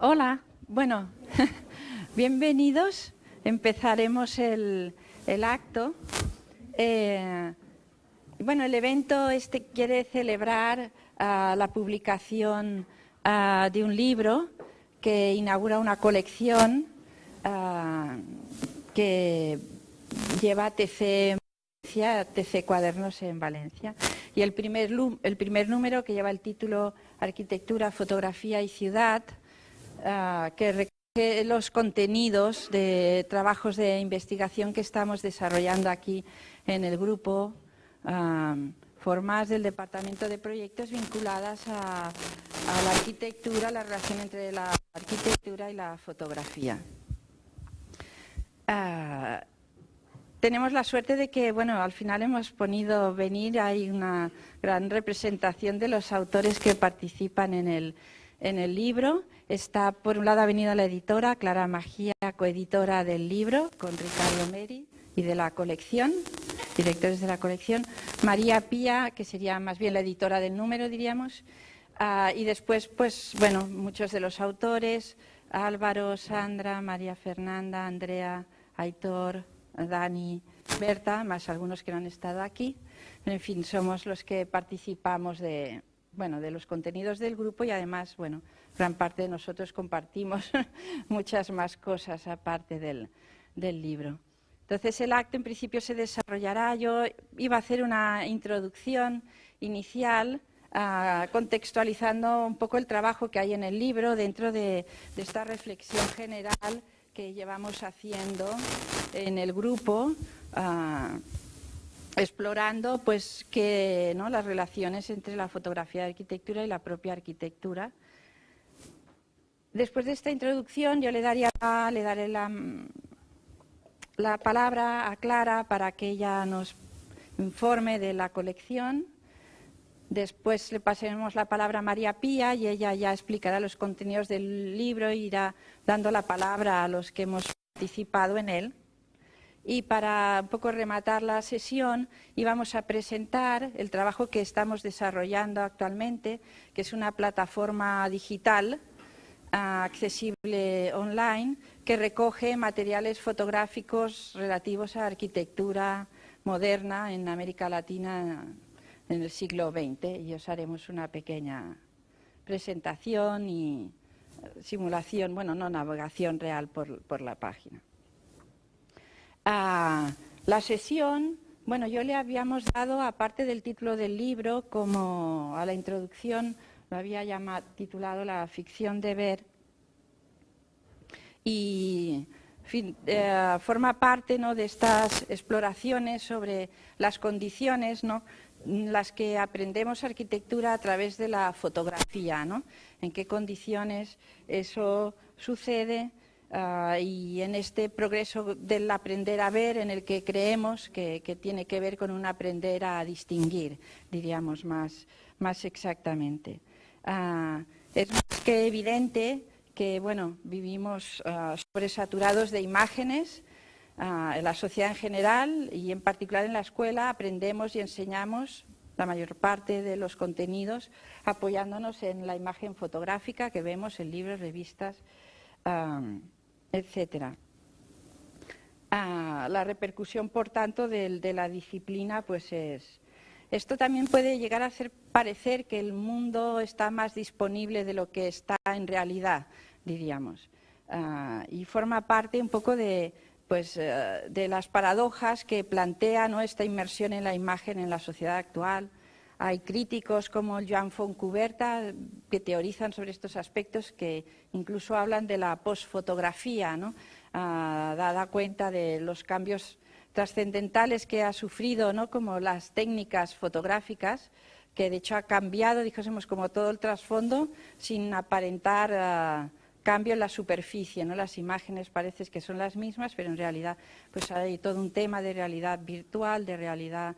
Hola, bueno, bienvenidos. Empezaremos el acto. Bueno, el evento quiere celebrar la publicación de un libro que inaugura una colección que lleva TC Cuadernos en Valencia. Y el primer número, que lleva el título Arquitectura, Fotografía y Ciudad, que recoge los contenidos de trabajos de investigación que estamos desarrollando aquí en el grupo, formas del Departamento de Proyectos vinculadas a la arquitectura, la relación entre la arquitectura y la fotografía. Tenemos la suerte de que, bueno, al final hemos podido venir, hay una gran representación de los autores que participan en el libro. Está, por un lado, ha venido la editora Clara Magía, coeditora del libro, con Ricardo Meri, y de la colección, directores de la colección. María Pía, que sería más bien la editora del número, diríamos. Y después, pues, bueno, muchos de los autores, Álvaro, Sandra, María Fernanda, Andrea, Aitor, Dani, Berta, más algunos que no han estado aquí. En fin, somos los que participamos de los contenidos del grupo y además, bueno, gran parte de nosotros compartimos muchas más cosas aparte del libro. Entonces, el acto en principio se desarrollará. Yo iba a hacer una introducción inicial contextualizando un poco el trabajo que hay en el libro dentro de esta reflexión general que llevamos haciendo en el grupo, explorando pues las relaciones entre la fotografía de arquitectura y la propia arquitectura. Después de esta introducción yo le daré la palabra a Clara para que ella nos informe de la colección. Después le pasaremos la palabra a María Pía y ella ya explicará los contenidos del libro e irá dando la palabra a los que hemos participado en él. Y para un poco rematar la sesión íbamos a presentar el trabajo que estamos desarrollando actualmente, que es una plataforma digital accesible online que recoge materiales fotográficos relativos a arquitectura moderna en América Latina en el siglo XX, y os haremos una pequeña presentación y simulación, bueno, no navegación real por la página. La sesión, bueno, yo le habíamos dado, aparte del título del libro, como a la introducción, lo había titulado La ficción de ver, y en fin, forma parte, ¿no?, de estas exploraciones sobre las condiciones, ¿no?, las que aprendemos arquitectura a través de la fotografía, ¿no? En qué condiciones eso sucede y en este progreso del aprender a ver en el que creemos que tiene que ver con un aprender a distinguir, diríamos más exactamente. Es más que evidente que, bueno, vivimos sobresaturados de imágenes. En la sociedad en general y en particular en la escuela aprendemos y enseñamos la mayor parte de los contenidos apoyándonos en la imagen fotográfica que vemos en libros, revistas, etcétera. La repercusión, por tanto, de la disciplina pues es... Esto también puede llegar a hacer parecer que el mundo está más disponible de lo que está en realidad, diríamos. Y forma parte un poco de las paradojas que plantea, ¿no?, esta inmersión en la imagen en la sociedad actual. Hay críticos como Joan Fontcuberta que teorizan sobre estos aspectos, que incluso hablan de la posfotografía, ¿no?, dada cuenta de los cambios trascendentales que ha sufrido, ¿no?, como las técnicas fotográficas, que de hecho ha cambiado, dijésemos, como todo el trasfondo, sin aparentar cambio en la superficie, ¿no? Las imágenes parece que son las mismas, pero en realidad pues hay todo un tema de realidad virtual, de realidad,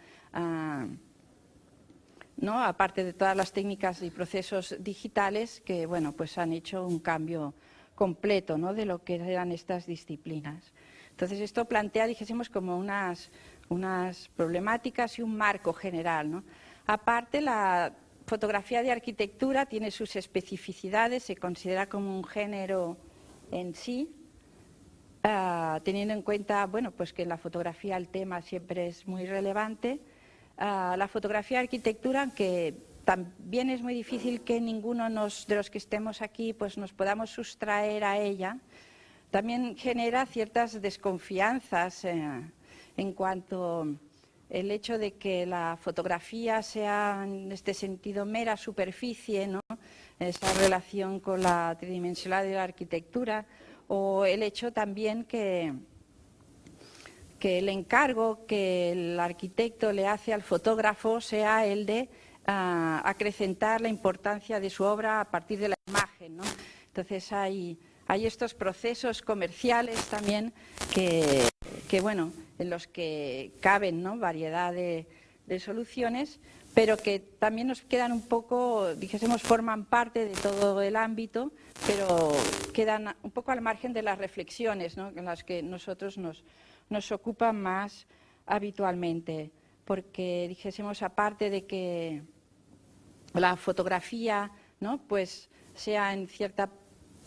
¿no? Aparte de todas las técnicas y procesos digitales que, bueno, pues han hecho un cambio completo, ¿no? De lo que eran estas disciplinas. Entonces esto plantea, dijésemos, como unas problemáticas y un marco general, ¿no? Aparte, la fotografía de arquitectura tiene sus especificidades, se considera como un género en sí, teniendo en cuenta, bueno, pues que en la fotografía el tema siempre es muy relevante. La fotografía de arquitectura, aunque también es muy difícil que ninguno de los que estemos aquí pues nos podamos sustraer a ella, también genera ciertas desconfianzas en cuanto el hecho de que la fotografía sea en este sentido mera superficie, ¿no? Esa relación con la tridimensionalidad de la arquitectura, o el hecho también que el encargo que el arquitecto le hace al fotógrafo sea el de acrecentar la importancia de su obra a partir de la imagen, ¿no? Entonces hay estos procesos comerciales también que bueno, en los que caben, ¿no? Variedad de soluciones, pero que también nos quedan un poco, dijésemos, forman parte de todo el ámbito, pero quedan un poco al margen de las reflexiones, ¿no? En las que nosotros nos ocupan más habitualmente, porque dijésemos, aparte de que la fotografía, ¿no? Pues sea en cierta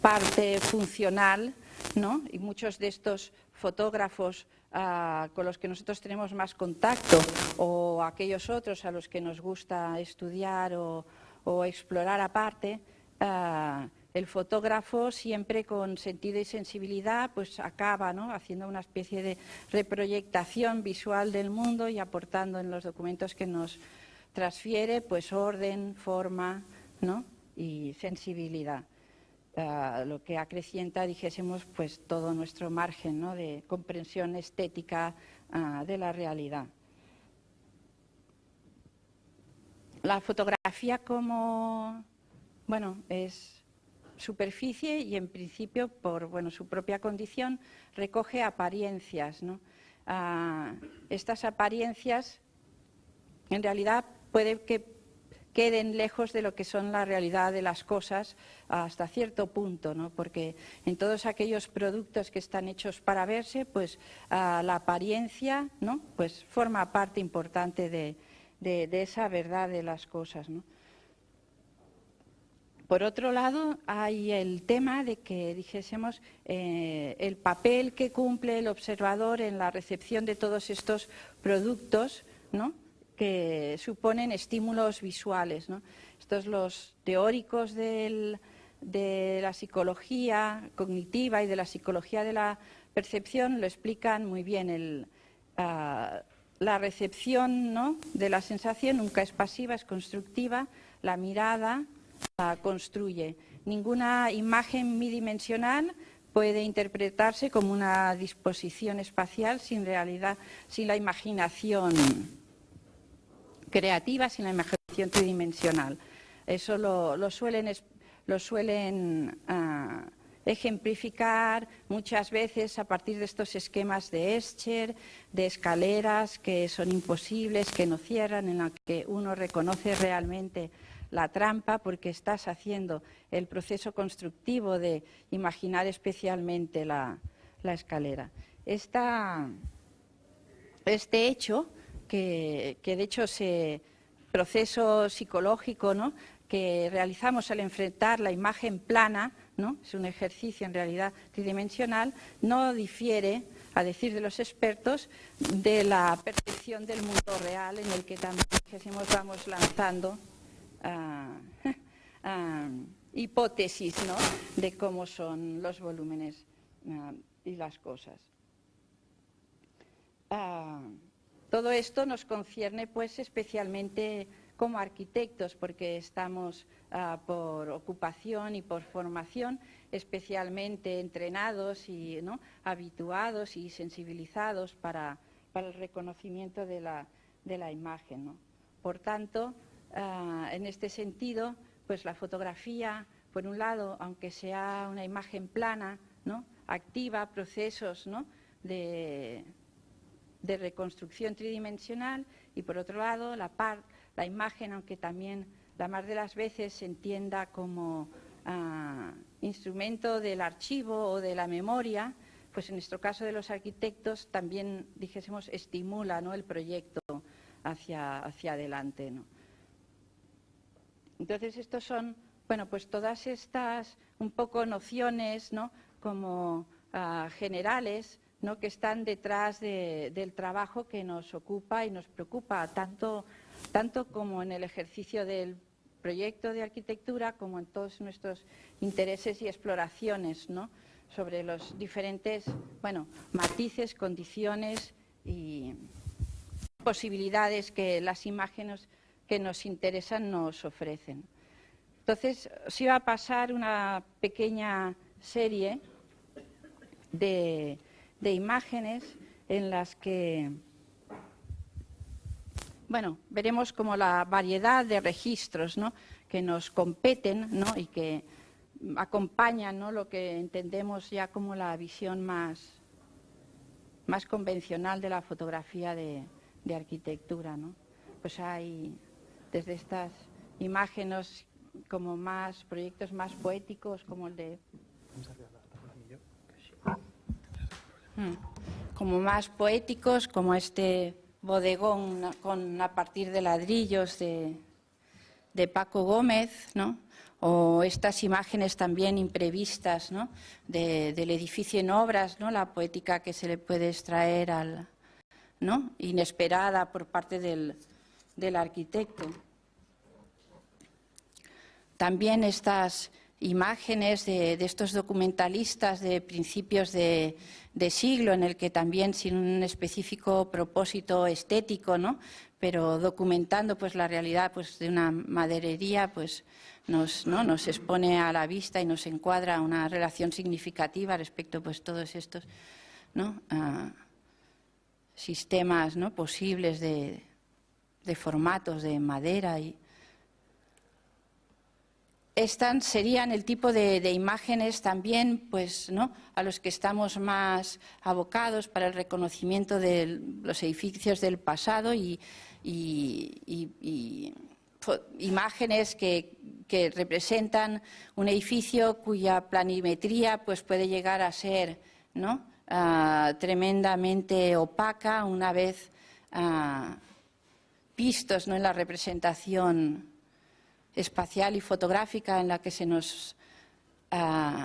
parte funcional, ¿no? Y muchos de estos fotógrafos con los que nosotros tenemos más contacto, o aquellos otros a los que nos gusta estudiar o explorar aparte, el fotógrafo siempre con sentido y sensibilidad pues acaba, ¿no? Haciendo una especie de reproyectación visual del mundo y aportando en los documentos que nos transfiere pues orden, forma, ¿no? Y sensibilidad. Lo que acrecienta, dijésemos, pues todo nuestro margen, ¿no? De comprensión estética de la realidad. La fotografía como, bueno, es superficie y en principio por, bueno, su propia condición recoge apariencias, ¿no? Estas apariencias en realidad puede que queden lejos de lo que son la realidad de las cosas hasta cierto punto, ¿no? Porque en todos aquellos productos que están hechos para verse, pues la apariencia, ¿no? Pues forma parte importante de esa verdad de las cosas, ¿no? Por otro lado, hay el tema de que, dijésemos, el papel que cumple el observador en la recepción de todos estos productos, ¿no? Que suponen estímulos visuales, ¿no? Estos los teóricos de la psicología cognitiva y de la psicología de la percepción lo explican muy bien. La recepción, ¿no? De la sensación nunca es pasiva, es constructiva. La mirada construye. Ninguna imagen bidimensional puede interpretarse como una disposición espacial sin la imaginación creativa, sin la imaginación tridimensional. Eso lo suelen ejemplificar muchas veces a partir de estos esquemas de Escher, de escaleras que son imposibles, que no cierran, en la que uno reconoce realmente la trampa porque estás haciendo el proceso constructivo de imaginar especialmente la escalera. Este hecho, que de hecho es proceso psicológico, ¿no? Que realizamos al enfrentar la imagen plana, ¿no? Es un ejercicio en realidad tridimensional, no difiere, a decir de los expertos, de la percepción del mundo real en el que también vamos lanzando hipótesis, ¿no? De cómo son los volúmenes y las cosas. Todo esto nos concierne pues especialmente como arquitectos, porque estamos por ocupación y por formación especialmente entrenados y, ¿no? Habituados y sensibilizados para el reconocimiento de la imagen, ¿no? Por tanto, en este sentido, pues la fotografía por un lado, aunque sea una imagen plana, ¿no?, activa procesos, ¿no?, de reconstrucción tridimensional, y por otro lado la imagen, aunque también la más de las veces se entienda como instrumento del archivo o de la memoria, pues en nuestro caso de los arquitectos también, dijésemos, estimula, ¿no?, el proyecto hacia adelante, ¿no? Entonces, estos son, bueno, pues todas estas un poco nociones, ¿no?, como generales, ¿no?, que están detrás del trabajo que nos ocupa y nos preocupa, tanto como en el ejercicio del proyecto de arquitectura, como en todos nuestros intereses y exploraciones, ¿no?, sobre los diferentes, bueno, matices, condiciones y posibilidades que las imágenes que nos interesan nos ofrecen. Entonces, os iba a pasar una pequeña serie de imágenes en las que, bueno, veremos como la variedad de registros, ¿no?, que nos competen, ¿no?, y que acompañan, ¿no?, lo que entendemos ya como la visión más convencional de la fotografía de arquitectura, ¿no? Pues hay desde estas imágenes como proyectos más poéticos, como el de como más poéticos, como este bodegón a partir de ladrillos de Paco Gómez, ¿no?, o estas imágenes también imprevistas, ¿no?, del edificio en obras, ¿no?, la poética que se le puede extraer ¿no?, inesperada por parte del arquitecto. También estas imágenes de estos documentalistas de principios de siglo, en el que también sin un específico propósito estético, ¿no?, pero documentando pues la realidad pues de una maderería, pues nos expone a la vista y nos encuadra una relación significativa respecto pues todos estos, ¿no?, sistemas, ¿no?, posibles de formatos de madera. Y estas serían el tipo de imágenes también, pues, ¿no?, a los que estamos más abocados para el reconocimiento de los edificios del pasado y imágenes que representan un edificio cuya planimetría pues puede llegar a ser, ¿no?, tremendamente opaca una vez vistos, ¿no?, en la representación espacial y fotográfica en la que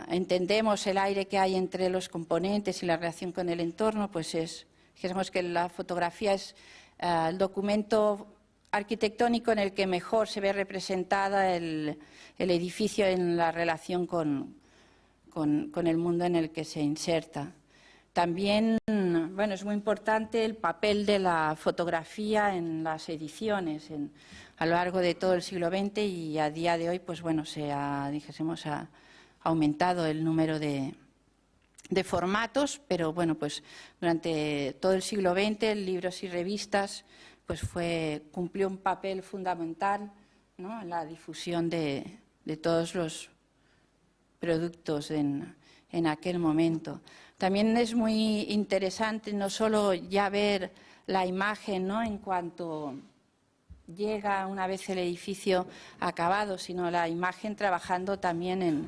entendemos el aire que hay entre los componentes y la relación con el entorno, pues dijésemos que la fotografía es el documento arquitectónico en el que mejor se ve representada el edificio en la relación con el mundo en el que se inserta. También, bueno, es muy importante el papel de la fotografía en las ediciones a lo largo de todo el siglo XX, y a día de hoy, pues bueno, ha aumentado el número de formatos, pero bueno, pues durante todo el siglo XX, libros y revistas, pues cumplió un papel fundamental, ¿no?, en la difusión de todos los productos en aquel momento. También es muy interesante no solo ya ver la imagen, ¿no?, en cuanto llega una vez el edificio acabado, sino la imagen trabajando también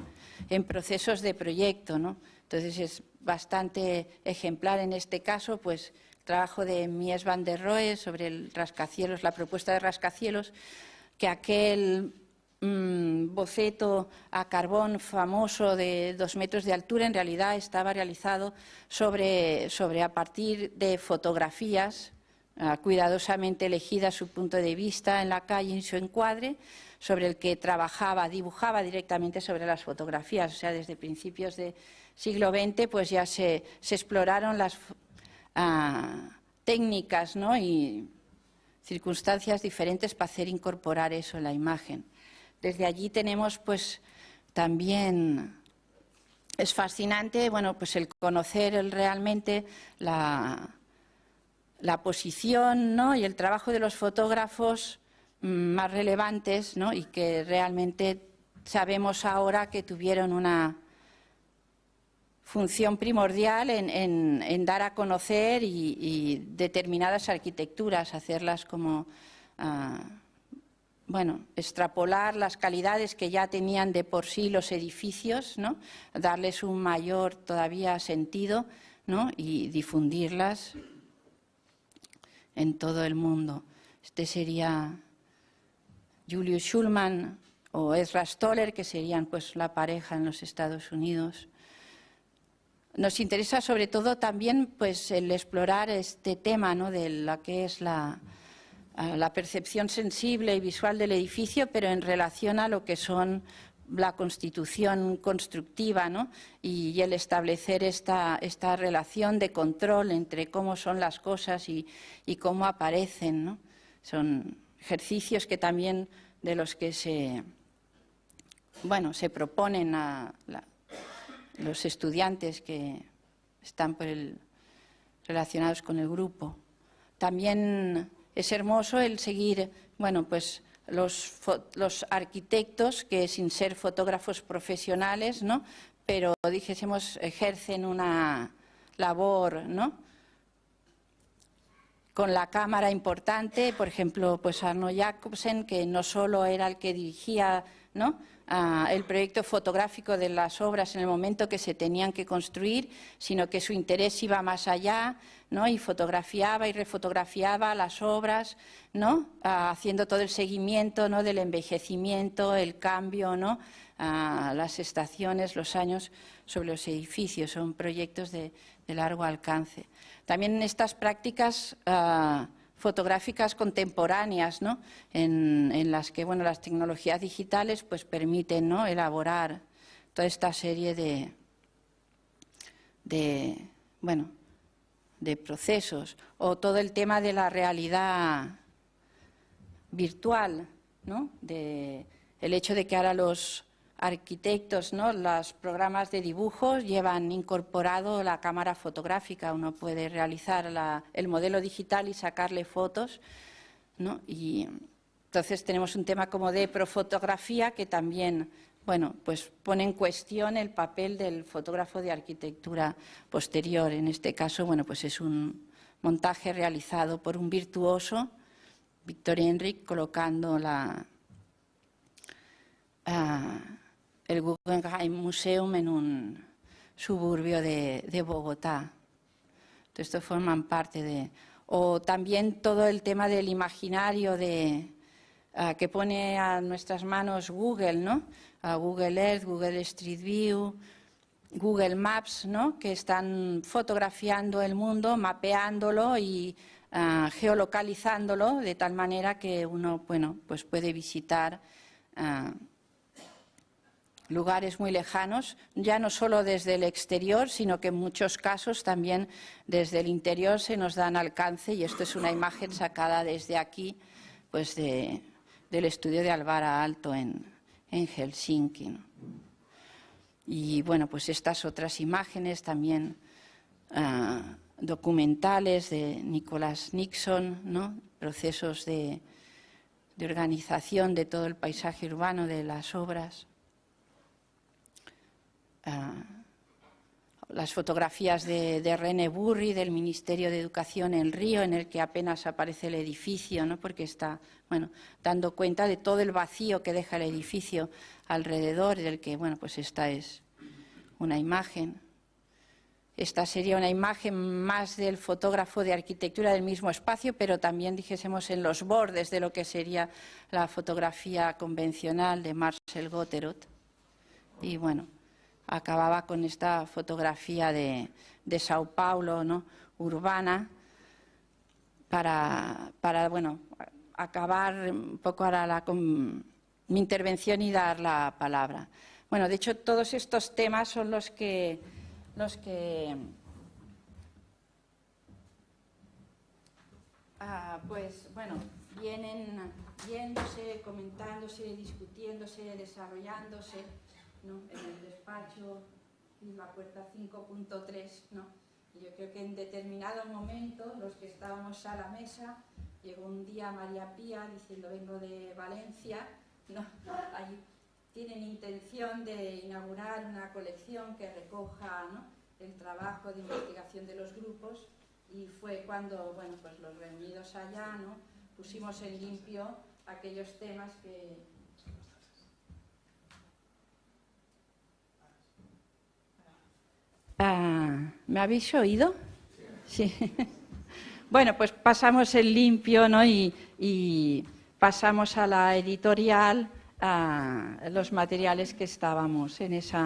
en procesos de proyecto, ¿no? Entonces es bastante ejemplar en este caso, pues el trabajo de Mies van der Rohe sobre el rascacielos, la propuesta de rascacielos, que aquel boceto a carbón famoso de 2 metros de altura en realidad estaba realizado a partir de fotografías cuidadosamente elegidas su punto de vista en la calle, en su encuadre, sobre el que dibujaba directamente sobre las fotografías. O sea, desde principios del siglo XX pues ya se exploraron las técnicas, ¿no?, y circunstancias diferentes para hacer incorporar eso en la imagen. Desde allí tenemos pues también, es fascinante, bueno, pues el conocer realmente la posición, ¿no?, y el trabajo de los fotógrafos más relevantes, ¿no?, y que realmente sabemos ahora que tuvieron una función primordial en dar a conocer y determinadas arquitecturas, hacerlas como, bueno, extrapolar las calidades que ya tenían de por sí los edificios, ¿no? Darles un mayor todavía sentido, ¿no? Y difundirlas en todo el mundo. Este sería Julius Schulman o Ezra Stoller, que serían pues la pareja en los Estados Unidos. Nos interesa sobre todo también pues el explorar este tema, ¿no? De la que es la percepción sensible y visual del edificio, pero en relación a lo que son la constitución constructiva, ¿no? Y el establecer esta relación de control entre cómo son las cosas y cómo aparecen, ¿no? Son ejercicios que también de los que se proponen a los estudiantes que están relacionados con el grupo. También es hermoso el seguir, pues los arquitectos que sin ser fotógrafos profesionales, ¿no? Pero dijésemos ejercen una labor, ¿no? Con la cámara importante, por ejemplo, pues Arno Jacobsen, que no solo era el que dirigía, ¿no? El proyecto fotográfico de las obras en el momento que se tenían que construir, sino que su interés iba más allá, ¿no? Y fotografiaba y refotografiaba las obras, ¿no? Haciendo todo el seguimiento, ¿no? Del envejecimiento, el cambio, ¿no? Las estaciones, los años sobre los edificios. Son proyectos de largo alcance. También estas prácticas fotográficas contemporáneas, ¿no? En las que las tecnologías digitales pues permiten, ¿no? Elaborar toda esta serie de procesos, o todo el tema de la realidad virtual, ¿no? El hecho de que ahora los arquitectos, ¿no? Los programas de dibujos llevan incorporado la cámara fotográfica. Uno puede realizar el modelo digital y sacarle fotos, ¿no? Y entonces tenemos un tema como de profotografía que también pues pone en cuestión el papel del fotógrafo de arquitectura posterior. En este caso, pues es un montaje realizado por un virtuoso, Victor Henrik, colocando el Guggenheim Museum en un suburbio de Bogotá. Entonces, estos forman parte o también todo el tema del imaginario que pone a nuestras manos Google, ¿no? Google Earth, Google Street View, Google Maps, ¿no? Que están fotografiando el mundo, mapeándolo y geolocalizándolo de tal manera que uno, pues puede visitar lugares muy lejanos, ya no solo desde el exterior, sino que en muchos casos también desde el interior se nos dan alcance, y esto es una imagen sacada desde aquí, pues del estudio de Alvara Aalto en Helsinki, ¿no? Y pues estas otras imágenes también documentales de Nicholas Nixon, ¿no? Procesos de organización de todo el paisaje urbano de las obras. Las fotografías de René Burri, del Ministerio de Educación en Río, en el que apenas aparece el edificio, ¿no? Porque está dando cuenta de todo el vacío que deja el edificio alrededor, del que pues esta es una imagen. Esta sería una imagen más del fotógrafo de arquitectura del mismo espacio, pero también dijésemos en los bordes de lo que sería la fotografía convencional de Marcel Gotteroth. Y acababa con esta fotografía de Sao Paulo, ¿no? Urbana, para acabar un poco ahora con mi intervención y dar la palabra. De hecho, todos estos temas son los que vienen viéndose, comentándose, discutiéndose, desarrollándose, ¿no? En el despacho y la puerta 5.3, ¿no? Y yo creo que en determinado momento, los que estábamos a la mesa, llegó un día María Pía diciendo: vengo de Valencia, ¿no? Allí tienen intención de inaugurar una colección que recoja, ¿no?, el trabajo de investigación de los grupos, y fue cuando, bueno, pues los reunidos allá, ¿no?, pusimos en limpio aquellos temas que... ¿Me habéis oído? Sí. Bueno, pues pasamos en limpio, ¿no?, y pasamos a la editorial los materiales que estábamos en ese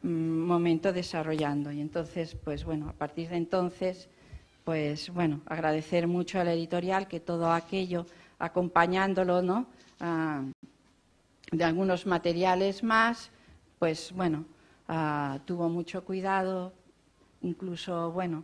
momento desarrollando. Y entonces, pues bueno, a partir de entonces, pues bueno, agradecer mucho a la editorial que todo aquello, acompañándolo, ¿no?, de algunos materiales más, pues bueno, tuvo mucho cuidado, incluso, bueno,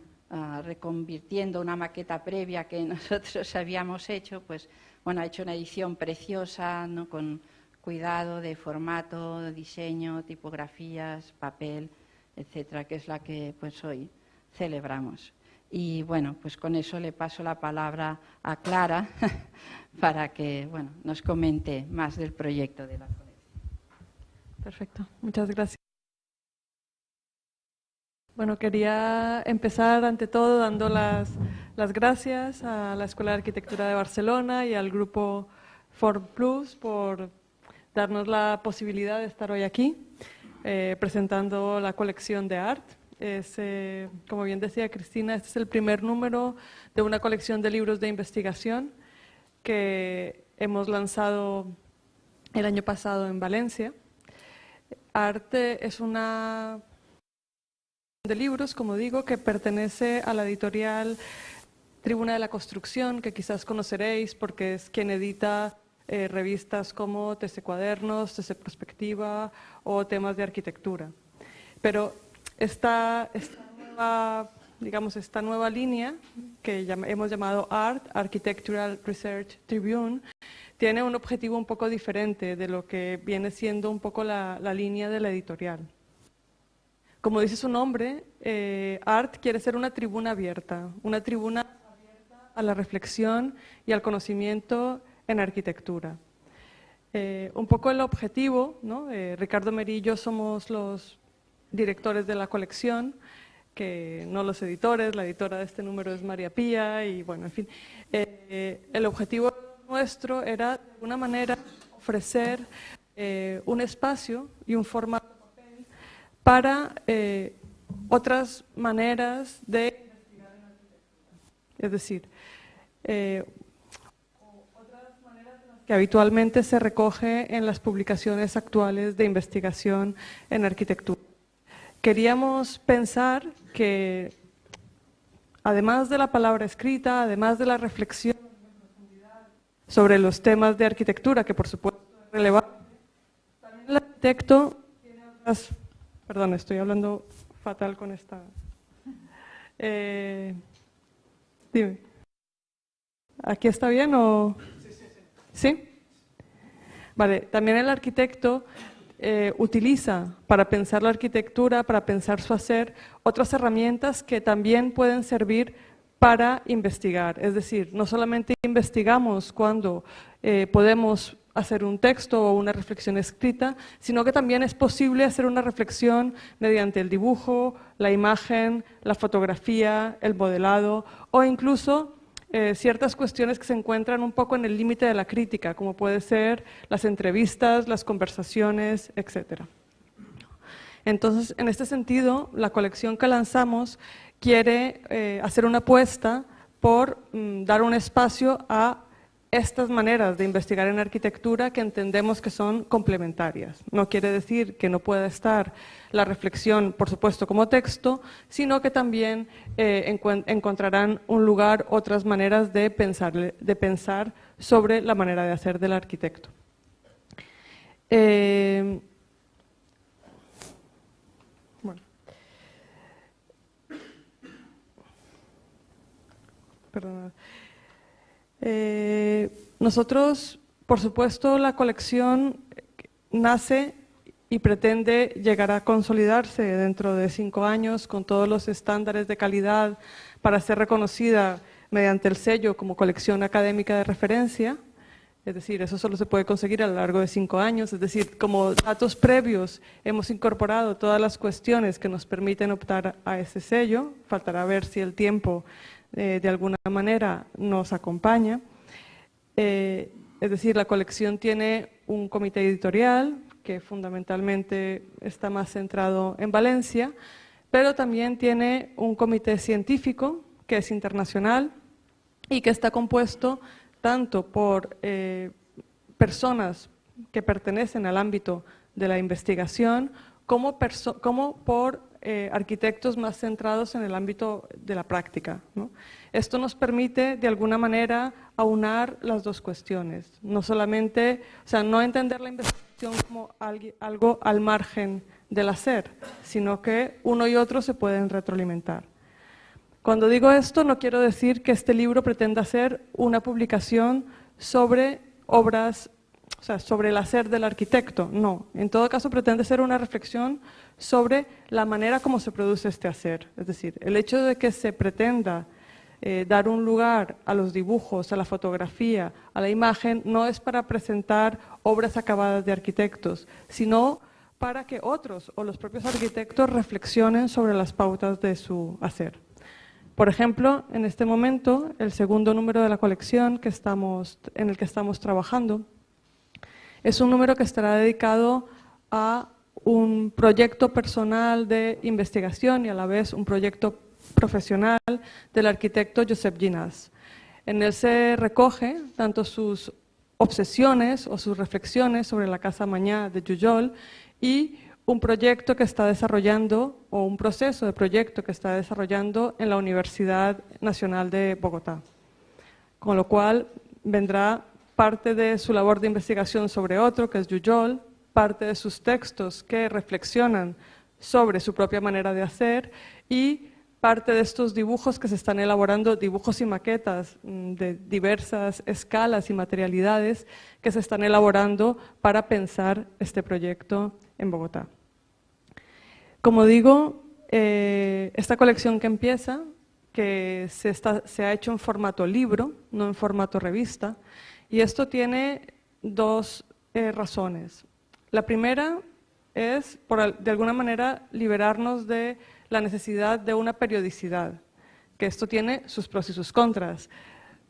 reconvirtiendo una maqueta previa que nosotros habíamos hecho, pues bueno, ha hecho una edición preciosa, ¿no?, con cuidado de formato, diseño, tipografías, papel, etcétera, que es la que pues hoy celebramos. Y bueno, pues con eso le paso la palabra a Clara para que, bueno, nos comente más del proyecto de la colección. Perfecto, muchas gracias. Bueno, quería empezar ante todo dando las gracias a la Escuela de Arquitectura de Barcelona y al grupo Form Plus por darnos la posibilidad de estar hoy aquí presentando la colección de art. Como bien decía Cristina, este es el primer número de una colección de libros de investigación que hemos lanzado el año pasado en Valencia. Arte es una de libros, como digo, que pertenece a la editorial Tribuna de la Construcción, que quizás conoceréis porque es quien edita revistas como TC Cuadernos, TC Prospectiva o temas de arquitectura. Pero esta nueva línea que hemos llamado ART, Architectural Research Tribune, tiene un objetivo un poco diferente de lo que viene siendo un poco la línea de la editorial. Como dice su nombre, ART quiere ser una tribuna abierta a la reflexión y al conocimiento en arquitectura. Un poco el objetivo, ¿no? Ricardo Merí y yo somos los directores de la colección, que no los editores. La editora de este número es María Pía y bueno, en fin. El objetivo nuestro era de alguna manera ofrecer un espacio y un formato para otras maneras de investigar en arquitectura. Es decir, otras maneras que habitualmente se recoge en las publicaciones actuales de investigación en arquitectura. Queríamos pensar que, además de la palabra escrita, además de la reflexión sobre los temas de arquitectura, que por supuesto es relevante, también el arquitecto tiene otras... Perdón, estoy hablando fatal con esta... dime. ¿Aquí está bien o...? ¿Sí? Vale, también el arquitecto utiliza para pensar la arquitectura, para pensar su hacer, otras herramientas que también pueden servir para investigar. Es decir, no solamente investigamos cuando podemos hacer un texto o una reflexión escrita, sino que también es posible hacer una reflexión mediante el dibujo, la imagen, la fotografía, el modelado o incluso ciertas cuestiones que se encuentran un poco en el límite de la crítica, como puede ser las entrevistas, las conversaciones, etc. Entonces, en este sentido, la colección que lanzamos quiere hacer una apuesta por dar un espacio a estas maneras de investigar en arquitectura que entendemos que son complementarias. No quiere decir que no pueda estar la reflexión, por supuesto, como texto, sino que también encontrarán un lugar otras maneras de pensar sobre la manera de hacer del arquitecto. Bueno. Perdón. Nosotros, por supuesto, la colección nace y pretende llegar a consolidarse dentro de 5 años con todos los estándares de calidad para ser reconocida mediante el sello como colección académica de referencia, Es decir, eso solo se puede conseguir a lo largo de 5 años. Es decir, como datos previos hemos incorporado todas las cuestiones que nos permiten optar a ese sello. Faltará ver si el tiempo de alguna manera nos acompaña. Es decir, la colección tiene un comité editorial que fundamentalmente está más centrado en Valencia, pero también tiene un comité científico que es internacional y que está compuesto tanto por personas que pertenecen al ámbito de la investigación como por arquitectos más centrados en el ámbito de la práctica, ¿no? Esto nos permite de alguna manera aunar las dos cuestiones, no solamente, o sea, no entender la investigación como algo al margen del hacer, sino que uno y otro se pueden retroalimentar. Cuando digo esto, no quiero decir que este libro pretenda ser una publicación sobre obras, o sea, sobre el hacer del arquitecto, no. En todo caso, pretende ser una reflexión sobre la manera como se produce este hacer. Es decir, el hecho de que se pretenda dar un lugar a los dibujos, a la fotografía, a la imagen, no es para presentar obras acabadas de arquitectos, sino para que otros o los propios arquitectos reflexionen sobre las pautas de su hacer. Por ejemplo, en este momento, el segundo número de la colección en el que estamos trabajando es un número que estará dedicado a un proyecto personal de investigación y a la vez un proyecto profesional del arquitecto Josep Llinàs. En él se recoge tanto sus obsesiones o sus reflexiones sobre la Casa Mañá de Jujol y un proyecto que está desarrollando, o un proceso de proyecto que está desarrollando en la Universidad Nacional de Bogotá. Con lo cual vendrá parte de su labor de investigación sobre otro, que es Jujol, parte de sus textos que reflexionan sobre su propia manera de hacer y parte de estos dibujos que se están elaborando, dibujos y maquetas de diversas escalas y materialidades que se están elaborando para pensar este proyecto en Bogotá. Como digo, esta colección que empieza, que se ha hecho en formato libro, no en formato revista, y esto tiene dos razones. La primera es, de alguna manera, liberarnos de la necesidad de una periodicidad, que esto tiene sus pros y sus contras,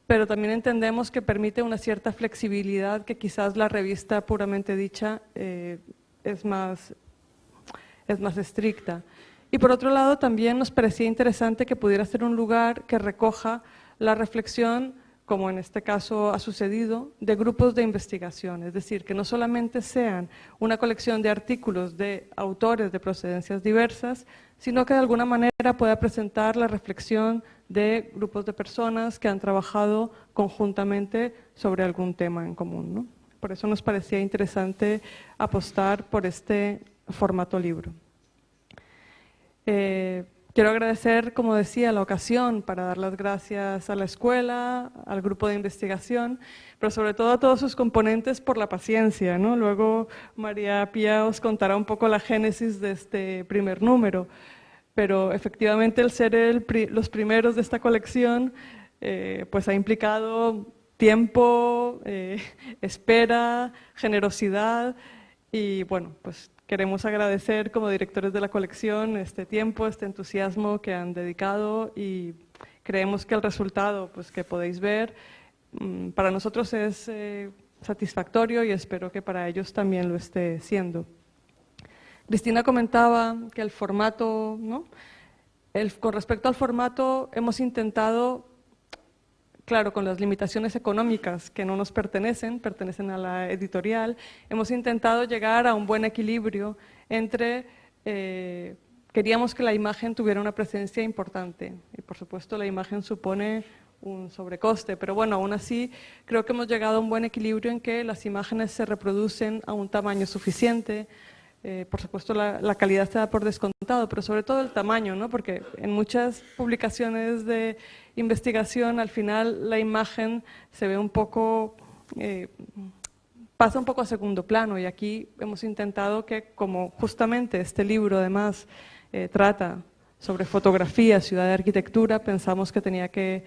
pero también entendemos que permite una cierta flexibilidad que quizás la revista puramente dicha es más estricta. Y por otro lado, también nos parecía interesante que pudiera ser un lugar que recoja la reflexión, como en este caso ha sucedido, de grupos de investigación. Es decir, que no solamente sean una colección de artículos de autores de procedencias diversas, sino que de alguna manera pueda presentar la reflexión de grupos de personas que han trabajado conjuntamente sobre algún tema en común, ¿no? Por eso nos parecía interesante apostar por este formato libro. Quiero agradecer, como decía, la ocasión para dar las gracias a la escuela, al grupo de investigación, pero sobre todo a todos sus componentes por la paciencia, ¿no? Luego María Pía os contará un poco la génesis de este primer número, pero efectivamente el ser los primeros de esta colección pues ha implicado tiempo, espera, generosidad y bueno, pues queremos agradecer como directores de la colección este tiempo, este entusiasmo que han dedicado y creemos que el resultado pues, que podéis ver para nosotros es satisfactorio y espero que para ellos también lo esté siendo. Cristina comentaba que el formato, ¿no? Con respecto al formato hemos intentado, claro, con las limitaciones económicas que no nos pertenecen a la editorial, hemos intentado llegar a un buen equilibrio entre, queríamos que la imagen tuviera una presencia importante y por supuesto la imagen supone un sobrecoste, pero bueno, aún así creo que hemos llegado a un buen equilibrio en que las imágenes se reproducen a un tamaño suficiente. Por supuesto la calidad se da por descontado, pero sobre todo el tamaño, ¿no? Porque en muchas publicaciones de investigación al final la imagen se ve un poco, pasa un poco a segundo plano y aquí hemos intentado que como justamente este libro además trata sobre fotografía, ciudad de arquitectura, pensamos que tenía que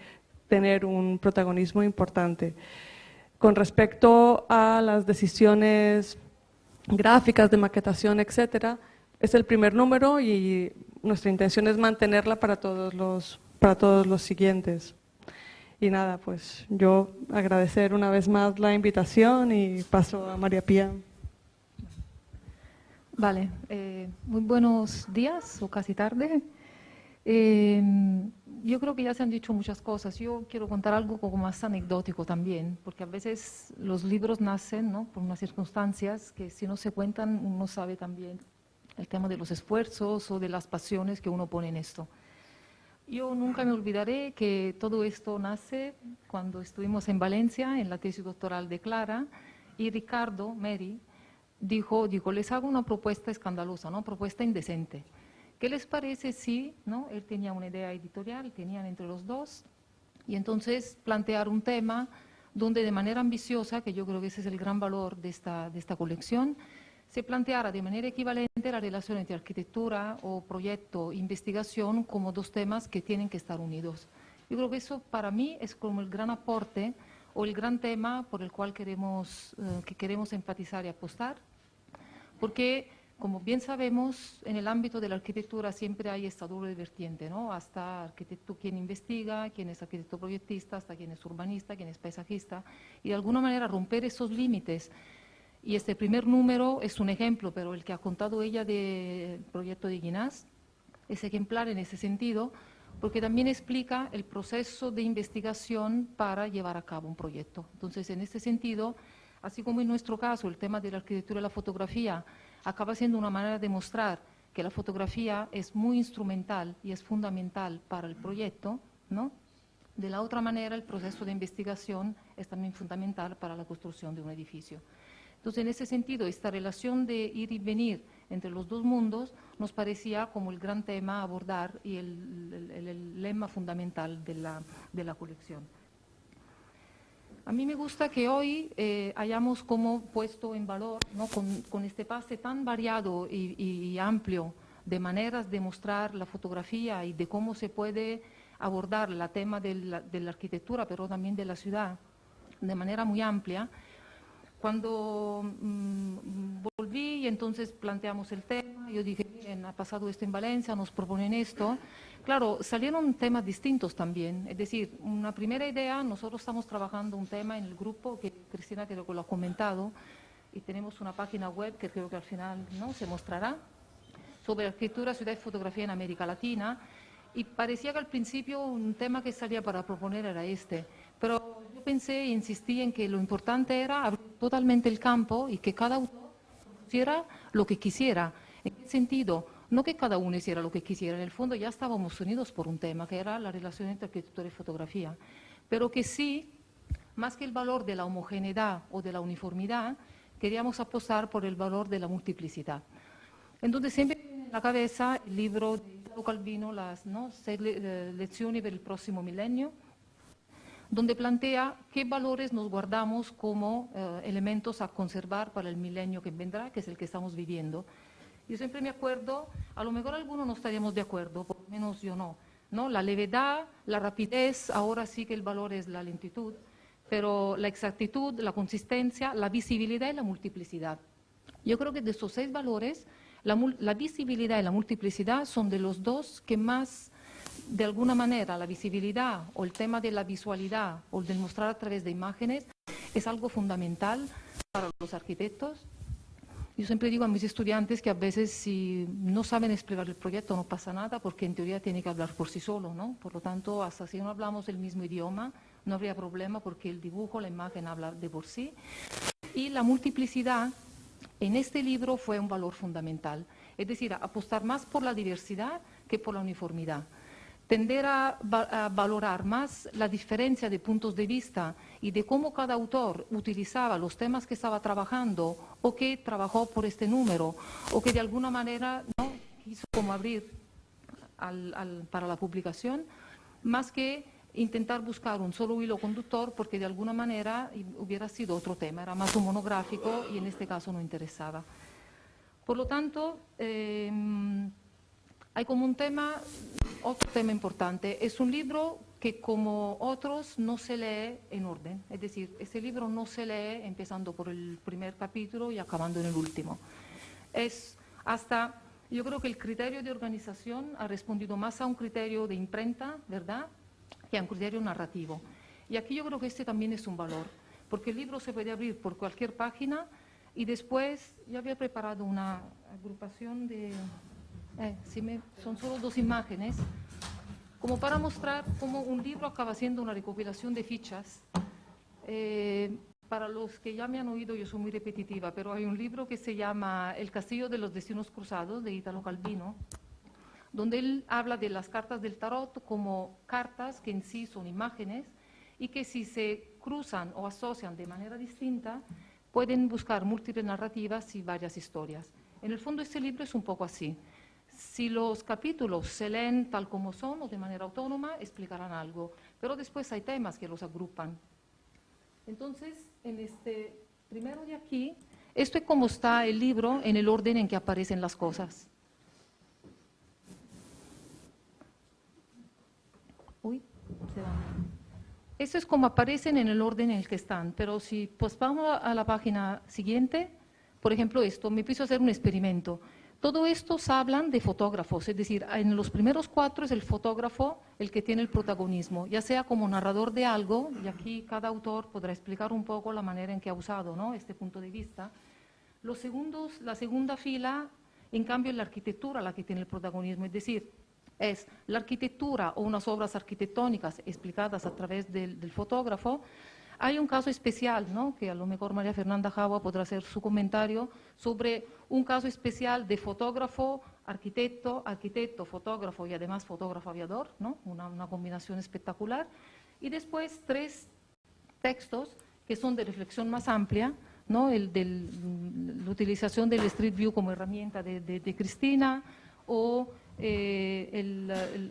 tener un protagonismo importante. con respecto a las decisiones gráficas de maquetación, etcétera, es el primer número y nuestra intención es mantenerla para todos los siguientes. Y nada, pues yo agradecer una vez más la invitación y paso a María Pía. Vale, muy buenos días o casi tarde. Yo creo que ya se han dicho muchas cosas. Yo quiero contar algo como más anecdótico también, porque a veces los libros nacen, ¿no?, por unas circunstancias que si no se cuentan uno sabe también el tema de los esfuerzos o de las pasiones que uno pone en esto. Yo nunca me olvidaré que todo esto nace cuando estuvimos en Valencia en la tesis doctoral de Clara y Ricardo Meri dijo, les hago una propuesta escandalosa, ¿no?, propuesta indecente. ¿Qué les parece si, ¿no?, él tenía una idea editorial, tenían entre los dos, y entonces plantear un tema donde de manera ambiciosa, que yo creo que ese es el gran valor de esta colección, se planteara de manera equivalente la relación entre arquitectura o proyecto e investigación como dos temas que tienen que estar unidos. Yo creo que eso para mí es como el gran aporte o el gran tema por el cual queremos enfatizar y apostar, porque como bien sabemos, en el ámbito de la arquitectura siempre hay esta doble vertiente, ¿no? Hasta arquitecto quien investiga, quien es arquitecto proyectista, hasta quien es urbanista, quien es paisajista, y de alguna manera romper esos límites. Y este primer número es un ejemplo, pero el que ha contado ella del proyecto de Guinás es ejemplar en ese sentido, porque también explica el proceso de investigación para llevar a cabo un proyecto. Entonces, en este sentido, así como en nuestro caso el tema de la arquitectura y la fotografía acaba siendo una manera de mostrar que la fotografía es muy instrumental y es fundamental para el proyecto, ¿no?, de la otra manera el proceso de investigación es también fundamental para la construcción de un edificio. Entonces, en ese sentido, esta relación de ir y venir entre los dos mundos nos parecía como el gran tema a abordar y el lema fundamental de la colección. A mí me gusta que hoy hayamos como puesto en valor, ¿no?, con este pase tan variado y amplio de maneras de mostrar la fotografía y de cómo se puede abordar el tema de la arquitectura, pero también de la ciudad, de manera muy amplia. Cuando volví y entonces planteamos el tema, yo dije, miren, ha pasado esto en Valencia, nos proponen esto. Claro, salieron temas distintos también, es decir, una primera idea, nosotros estamos trabajando un tema en el grupo, que Cristina creo que lo ha comentado, y tenemos una página web que creo que al final, ¿no?, se mostrará, sobre arquitectura, ciudad y fotografía en América Latina, y parecía que al principio un tema que salía para proponer era este, pero yo pensé e insistí en que lo importante era abrir totalmente el campo y que cada autor hiciera lo que quisiera. ¿En qué sentido? No que cada uno hiciera lo que quisiera, en el fondo ya estábamos unidos por un tema, que era la relación entre arquitectura y fotografía, pero que sí, más que el valor de la homogeneidad o de la uniformidad, queríamos apostar por el valor de la multiplicidad. Entonces siempre tiene en la cabeza el libro de Italo Calvino, las, ¿no?, 6 lecciones para el próximo milenio, donde plantea qué valores nos guardamos como elementos a conservar para el milenio que vendrá, que es el que estamos viviendo. Yo siempre me acuerdo, a lo mejor algunos no estaríamos de acuerdo, por lo menos yo no, ¿no? La levedad, la rapidez, ahora sí que el valor es la lentitud, pero la exactitud, la consistencia, la visibilidad y la multiplicidad. Yo creo que de estos 6 valores, la visibilidad y la multiplicidad son de los dos que más, de alguna manera, la visibilidad o el tema de la visualidad o el de mostrar a través de imágenes es algo fundamental para los arquitectos. Yo siempre digo a mis estudiantes que a veces si no saben explicar el proyecto no pasa nada porque en teoría tiene que hablar por sí solo, ¿no? Por lo tanto, hasta si no hablamos el mismo idioma no habría problema porque el dibujo, la imagen habla de por sí. Y la multiplicidad en este libro fue un valor fundamental, es decir, apostar más por la diversidad que por la uniformidad. Tender a valorar más la diferencia de puntos de vista y de cómo cada autor utilizaba los temas que estaba trabajando o que trabajó por este número o que de alguna manera, ¿no?, quiso como abrir para la publicación, más que intentar buscar un solo hilo conductor porque de alguna manera hubiera sido otro tema, era más un monográfico y en este caso no interesaba. Por lo tanto, hay como un tema, otro tema importante, es un libro que como otros no se lee en orden. Es decir, este libro no se lee empezando por el primer capítulo y acabando en el último. Yo creo que el criterio de organización ha respondido más a un criterio de imprenta, ¿verdad?, que a un criterio narrativo. Y aquí yo creo que este también es un valor, porque el libro se puede abrir por cualquier página y después, yo había preparado una agrupación de... son solo 2 imágenes, como para mostrar cómo un libro acaba siendo una recopilación de fichas. Para los que ya me han oído, yo soy muy repetitiva, pero hay un libro que se llama El castillo de los destinos cruzados, de Italo Calvino, donde él habla de las cartas del tarot como cartas que en sí son imágenes y que si se cruzan o asocian de manera distinta, pueden buscar múltiples narrativas y varias historias. En el fondo este libro es un poco así. Si los capítulos se leen tal como son o de manera autónoma, explicarán algo, pero después hay temas que los agrupan. Entonces, en este primero de aquí, esto es como está el libro en el orden en que aparecen las cosas. Uy, se va. Esto es como aparecen en el orden en el que están, pero si pues vamos a la página siguiente, por ejemplo esto, me empiezo a hacer un experimento. Todo estos hablan de fotógrafos, es decir, en los primeros 4 es el fotógrafo el que tiene el protagonismo, ya sea como narrador de algo, y aquí cada autor podrá explicar un poco la manera en que ha usado, ¿no?, este punto de vista. Los segundos, la segunda fila, en cambio, es la arquitectura la que tiene el protagonismo, es decir, es la arquitectura o unas obras arquitectónicas explicadas a través del fotógrafo. Hay un caso especial, ¿no?, que a lo mejor María Fernanda Jaua podrá hacer su comentario sobre un caso especial de fotógrafo, arquitecto, fotógrafo y además fotógrafo aviador, ¿no?, una combinación espectacular. Y después 3 textos que son de reflexión más amplia, ¿no?, la utilización del Street View como herramienta de Cristina, o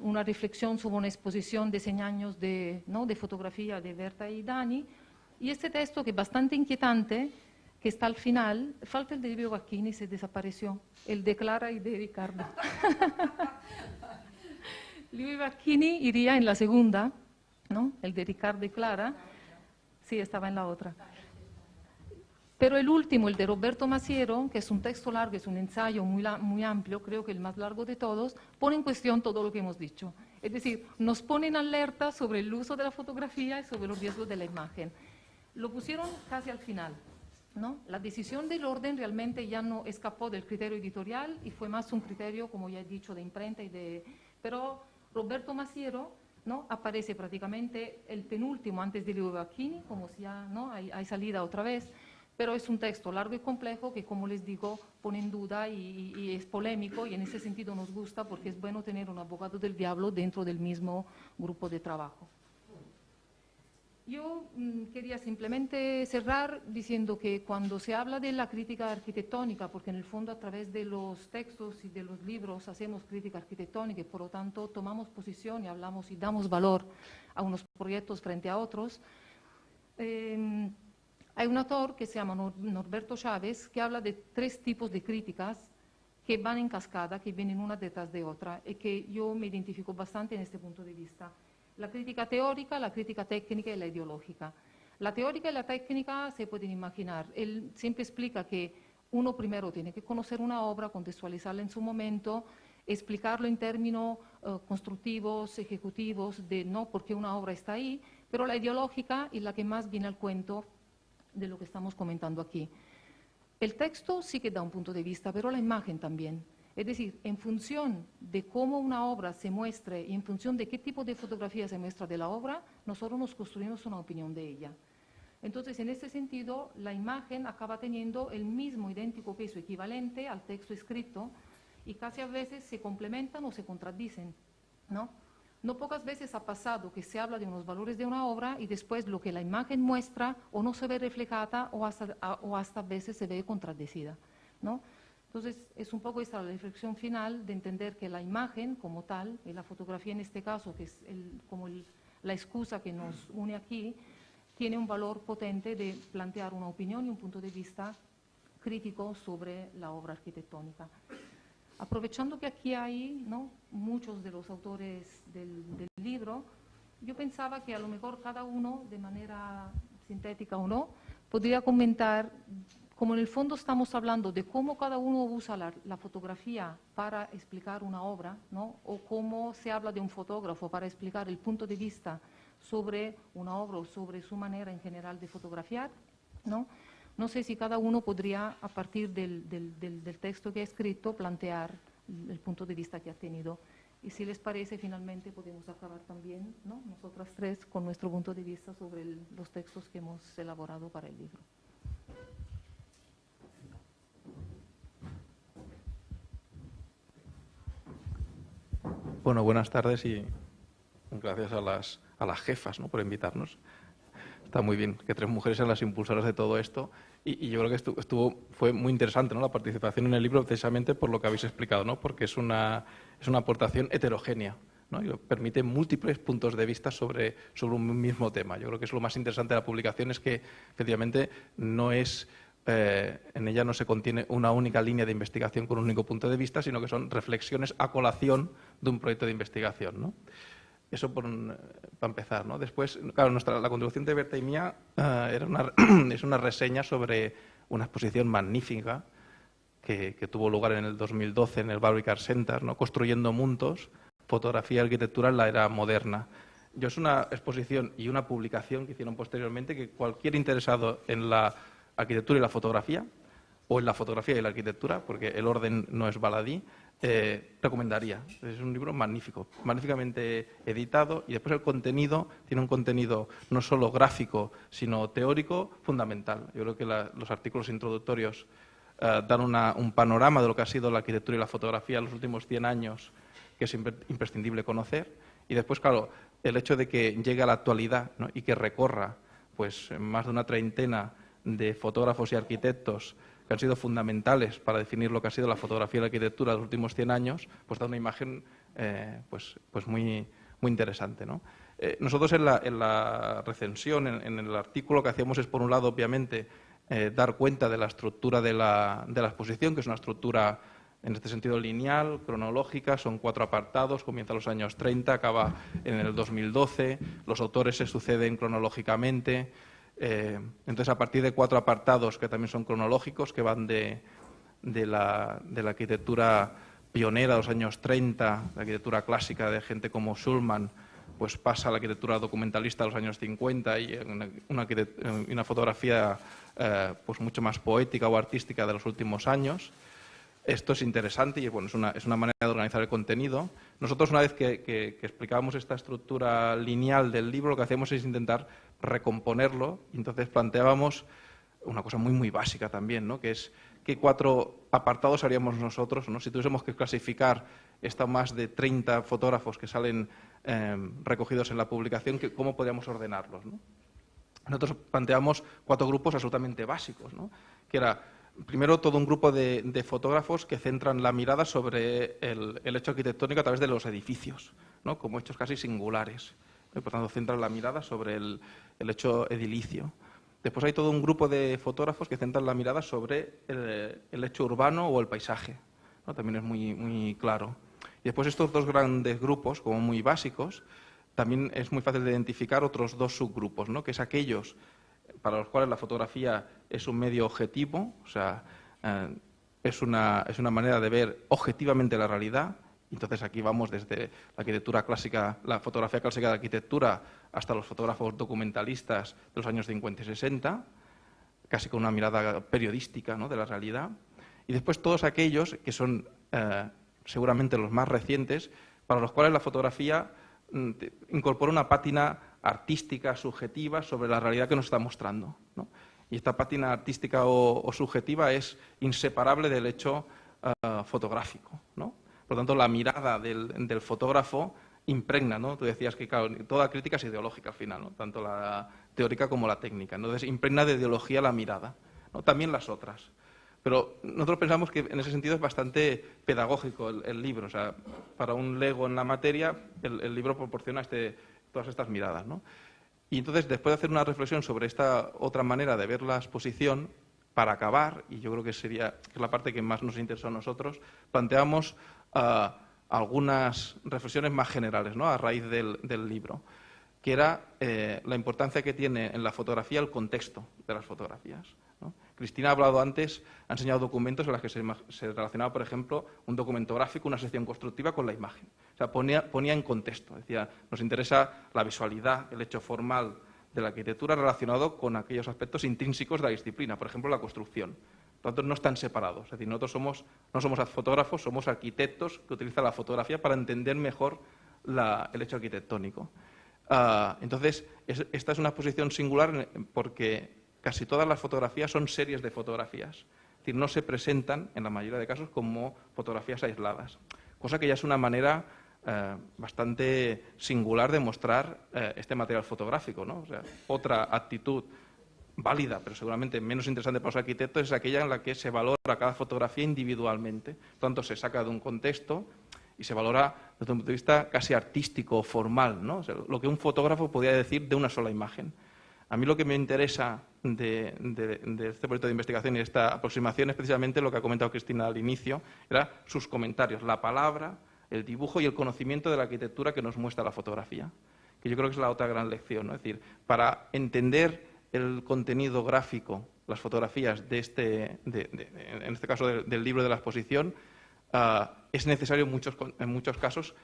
una reflexión sobre una exposición de 100 años de fotografía de Berta y Dani, y este texto que es bastante inquietante, que está al final, falta el de Livio Bacchini, se desapareció, el de Clara y de Ricardo. Livio Bacchini iría en la segunda, ¿no?, el de Ricardo y Clara, sí, estaba en la otra. Pero el último, el de Roberto Masiero, que es un texto largo, es un ensayo muy amplio, creo que el más largo de todos, pone en cuestión todo lo que hemos dicho. Es decir, nos pone en alerta sobre el uso de la fotografía y sobre los riesgos de la imagen. Lo pusieron casi al final, ¿no? La decisión del orden realmente ya no escapó del criterio editorial y fue más un criterio, como ya he dicho, de imprenta Pero Roberto Masiero, ¿no?, aparece prácticamente el penúltimo antes de Livio Bacchini, como si ya, ¿no?, hay salida otra vez. Pero es un texto largo y complejo que, como les digo, pone en duda y es polémico, y en ese sentido nos gusta porque es bueno tener un abogado del diablo dentro del mismo grupo de trabajo. Yo quería simplemente cerrar diciendo que cuando se habla de la crítica arquitectónica, porque en el fondo a través de los textos y de los libros hacemos crítica arquitectónica y por lo tanto tomamos posición y hablamos y damos valor a unos proyectos frente a otros, hay un autor que se llama Norberto Chávez que habla de 3 tipos de críticas que van en cascada, que vienen una detrás de otra, y que yo me identifico bastante en este punto de vista. La crítica teórica, la crítica técnica y la ideológica. La teórica y la técnica se pueden imaginar. Él siempre explica que uno primero tiene que conocer una obra, contextualizarla en su momento, explicarlo en términos constructivos, ejecutivos, de no por qué una obra está ahí, pero la ideológica es la que más viene al cuento de lo que estamos comentando aquí. El texto sí que da un punto de vista, pero la imagen también. Es decir, en función de cómo una obra se muestre y en función de qué tipo de fotografía se muestra de la obra, nosotros nos construimos una opinión de ella. Entonces, en este sentido, la imagen acaba teniendo el mismo idéntico peso equivalente al texto escrito y casi a veces se complementan o se contradicen, ¿no? No pocas veces ha pasado que se habla de unos valores de una obra y después lo que la imagen muestra o no se ve reflejada o hasta a veces se ve contradecida, ¿no? Entonces, es un poco esta la reflexión final de entender que la imagen como tal, y la fotografía en este caso, que es la excusa que nos une aquí, tiene un valor potente de plantear una opinión y un punto de vista crítico sobre la obra arquitectónica. Aprovechando que aquí hay, ¿no?, muchos de los autores del libro, yo pensaba que a lo mejor cada uno, de manera sintética o no, podría comentar, como en el fondo estamos hablando de cómo cada uno usa la fotografía para explicar una obra, ¿no? O cómo se habla de un fotógrafo para explicar el punto de vista sobre una obra o sobre su manera en general de fotografiar, ¿no? No sé si cada uno podría, a partir del texto que ha escrito, plantear el punto de vista que ha tenido. Y si les parece, finalmente podemos acabar también, ¿no? Nosotras tres, con nuestro punto de vista sobre los textos que hemos elaborado para el libro. Bueno, buenas tardes y gracias a las jefas, ¿no?, por invitarnos. Está muy bien que tres mujeres sean las impulsoras de todo esto y yo creo que fue muy interesante, ¿no?, la participación en el libro, precisamente por lo que habéis explicado, ¿no?, porque es una aportación heterogénea, ¿no?, y permite múltiples puntos de vista sobre un mismo tema. Yo creo que es lo más interesante de la publicación, es que efectivamente no es... en ella no se contiene una única línea de investigación con un único punto de vista, sino que son reflexiones a colación de un proyecto de investigación, ¿no? Eso para empezar, ¿no? Después, claro, la contribución de Berta y mía es una reseña sobre una exposición magnífica que tuvo lugar en el 2012 en el Barbic Art Center, ¿no?, Construyendo mundos, fotografía y arquitectura en la era moderna. Es una exposición y una publicación que hicieron posteriormente que cualquier interesado en la arquitectura y la fotografía, o en la fotografía y la arquitectura, porque el orden no es baladí, recomendaría. Es un libro magnífico, magníficamente editado, y después el contenido tiene un contenido no solo gráfico, sino teórico fundamental. Yo creo que los artículos introductorios dan un panorama de lo que ha sido la arquitectura y la fotografía en los últimos 100 años, que es imprescindible conocer. Y después, claro, el hecho de que llegue a la actualidad, ¿no?, y que recorra pues más de una treintena de fotógrafos y arquitectos que han sido fundamentales para definir lo que ha sido la fotografía y la arquitectura de los últimos 100 años, pues da una imagen pues muy interesante, ¿no? Nosotros en la recensión, en el artículo, que hacíamos es, por un lado, obviamente, dar cuenta de la estructura de la exposición, que es una estructura, en este sentido, lineal, cronológica. Son 4 apartados, comienza en los años 30, acaba en el 2012, los autores se suceden cronológicamente. Entonces, a partir de 4 apartados que también son cronológicos, que van de la arquitectura pionera de los años 30, la arquitectura clásica de gente como Schulman, pues pasa a la arquitectura documentalista de los años 50 y una fotografía pues mucho más poética o artística de los últimos años. Esto es interesante y bueno, es una manera de organizar el contenido. Nosotros, una vez que explicábamos esta estructura lineal del libro, lo que hacemos es intentar recomponerlo, y entonces planteábamos una cosa muy básica también, ¿no?, que es qué 4 apartados haríamos nosotros, ¿no?, si tuviésemos que clasificar más de 30 fotógrafos que salen recogidos en la publicación, cómo podríamos ordenarlos, ¿no? Nosotros planteamos 4 grupos absolutamente básicos, ¿no?, que era, primero, todo un grupo de fotógrafos que centran la mirada sobre el hecho arquitectónico a través de los edificios, ¿no?, como hechos casi singulares. Y, por tanto, centran la mirada sobre el hecho edilicio. Después hay todo un grupo de fotógrafos que centran la mirada sobre el hecho urbano o el paisaje, ¿no? También es muy claro. Y después estos 2 grandes grupos, como muy básicos, también es muy fácil de identificar otros 2 subgrupos, ¿no?, que es aquellos para los cuales la fotografía es un medio objetivo, o sea, es una manera de ver objetivamente la realidad. Entonces aquí vamos desde la arquitectura clásica, la fotografía clásica de arquitectura, hasta los fotógrafos documentalistas de los años 50 y 60, casi con una mirada periodística, ¿no?, de la realidad. Y después todos aquellos que son seguramente los más recientes, para los cuales la fotografía incorpora una pátina artística, subjetiva, sobre la realidad que nos está mostrando, ¿no? Y esta pátina artística o subjetiva es inseparable del hecho fotográfico, ¿no? Por lo tanto, la mirada del fotógrafo impregna, ¿no? Tú decías que, claro, toda crítica es ideológica al final, ¿no?, tanto la teórica como la técnica. Entonces, impregna de ideología la mirada, ¿no?, también las otras. Pero nosotros pensamos que en ese sentido es bastante pedagógico el libro. O sea, para un lego en la materia, el libro proporciona todas estas miradas, ¿no? Y entonces, después de hacer una reflexión sobre esta otra manera de ver la exposición, para acabar, y yo creo que es la parte que más nos interesó a nosotros, planteamos algunas reflexiones más generales, ¿no?, a raíz del libro. que era la importancia que tiene en la fotografía el contexto de las fotografías, ¿no? Cristina ha hablado antes, ha enseñado documentos en los que se relacionaba, por ejemplo, un documento gráfico, una sección constructiva con la imagen. O sea, ponía en contexto. Decía, nos interesa la visualidad, el hecho formal de la arquitectura relacionado con aquellos aspectos intrínsecos de la disciplina, por ejemplo, la construcción. Por lo tanto, no están separados. Es decir, nosotros no somos fotógrafos, somos arquitectos que utilizan la fotografía para entender mejor el hecho arquitectónico. Entonces, esta es una posición singular porque casi todas las fotografías son series de fotografías. Es decir, no se presentan, en la mayoría de casos, como fotografías aisladas. Cosa que ya es una manera bastante singular de mostrar este material fotográfico, ¿no? O sea, otra actitud válida, pero seguramente menos interesante para los arquitectos, es aquella en la que se valora cada fotografía individualmente. Por tanto, se saca de un contexto y se valora desde un punto de vista casi artístico o formal, ¿no? O sea, lo que un fotógrafo podría decir de una sola imagen. A mí lo que me interesa de este proyecto de investigación y de esta aproximación es precisamente lo que ha comentado Cristina al inicio, era sus comentarios, la palabra, el dibujo y el conocimiento de la arquitectura que nos muestra la fotografía, que yo creo que es la otra gran lección, ¿no? Es decir, para entender el contenido gráfico, las fotografías en este caso del libro de la exposición, es necesario en muchos casos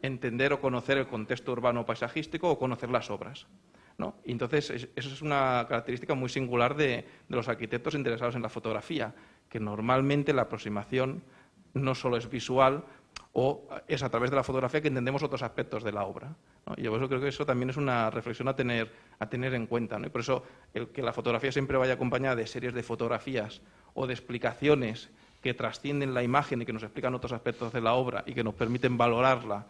entender o conocer el contexto urbano paisajístico o conocer las obras, ¿no? Y entonces, eso es una característica muy singular de los arquitectos interesados en la fotografía, que normalmente la aproximación no solo es visual o es a través de la fotografía que entendemos otros aspectos de la obra, ¿no? Y yo por eso creo que eso también es una reflexión a tener en cuenta, ¿no? Y por eso el que la fotografía siempre vaya acompañada de series de fotografías o de explicaciones que trascienden la imagen y que nos explican otros aspectos de la obra y que nos permiten valorarla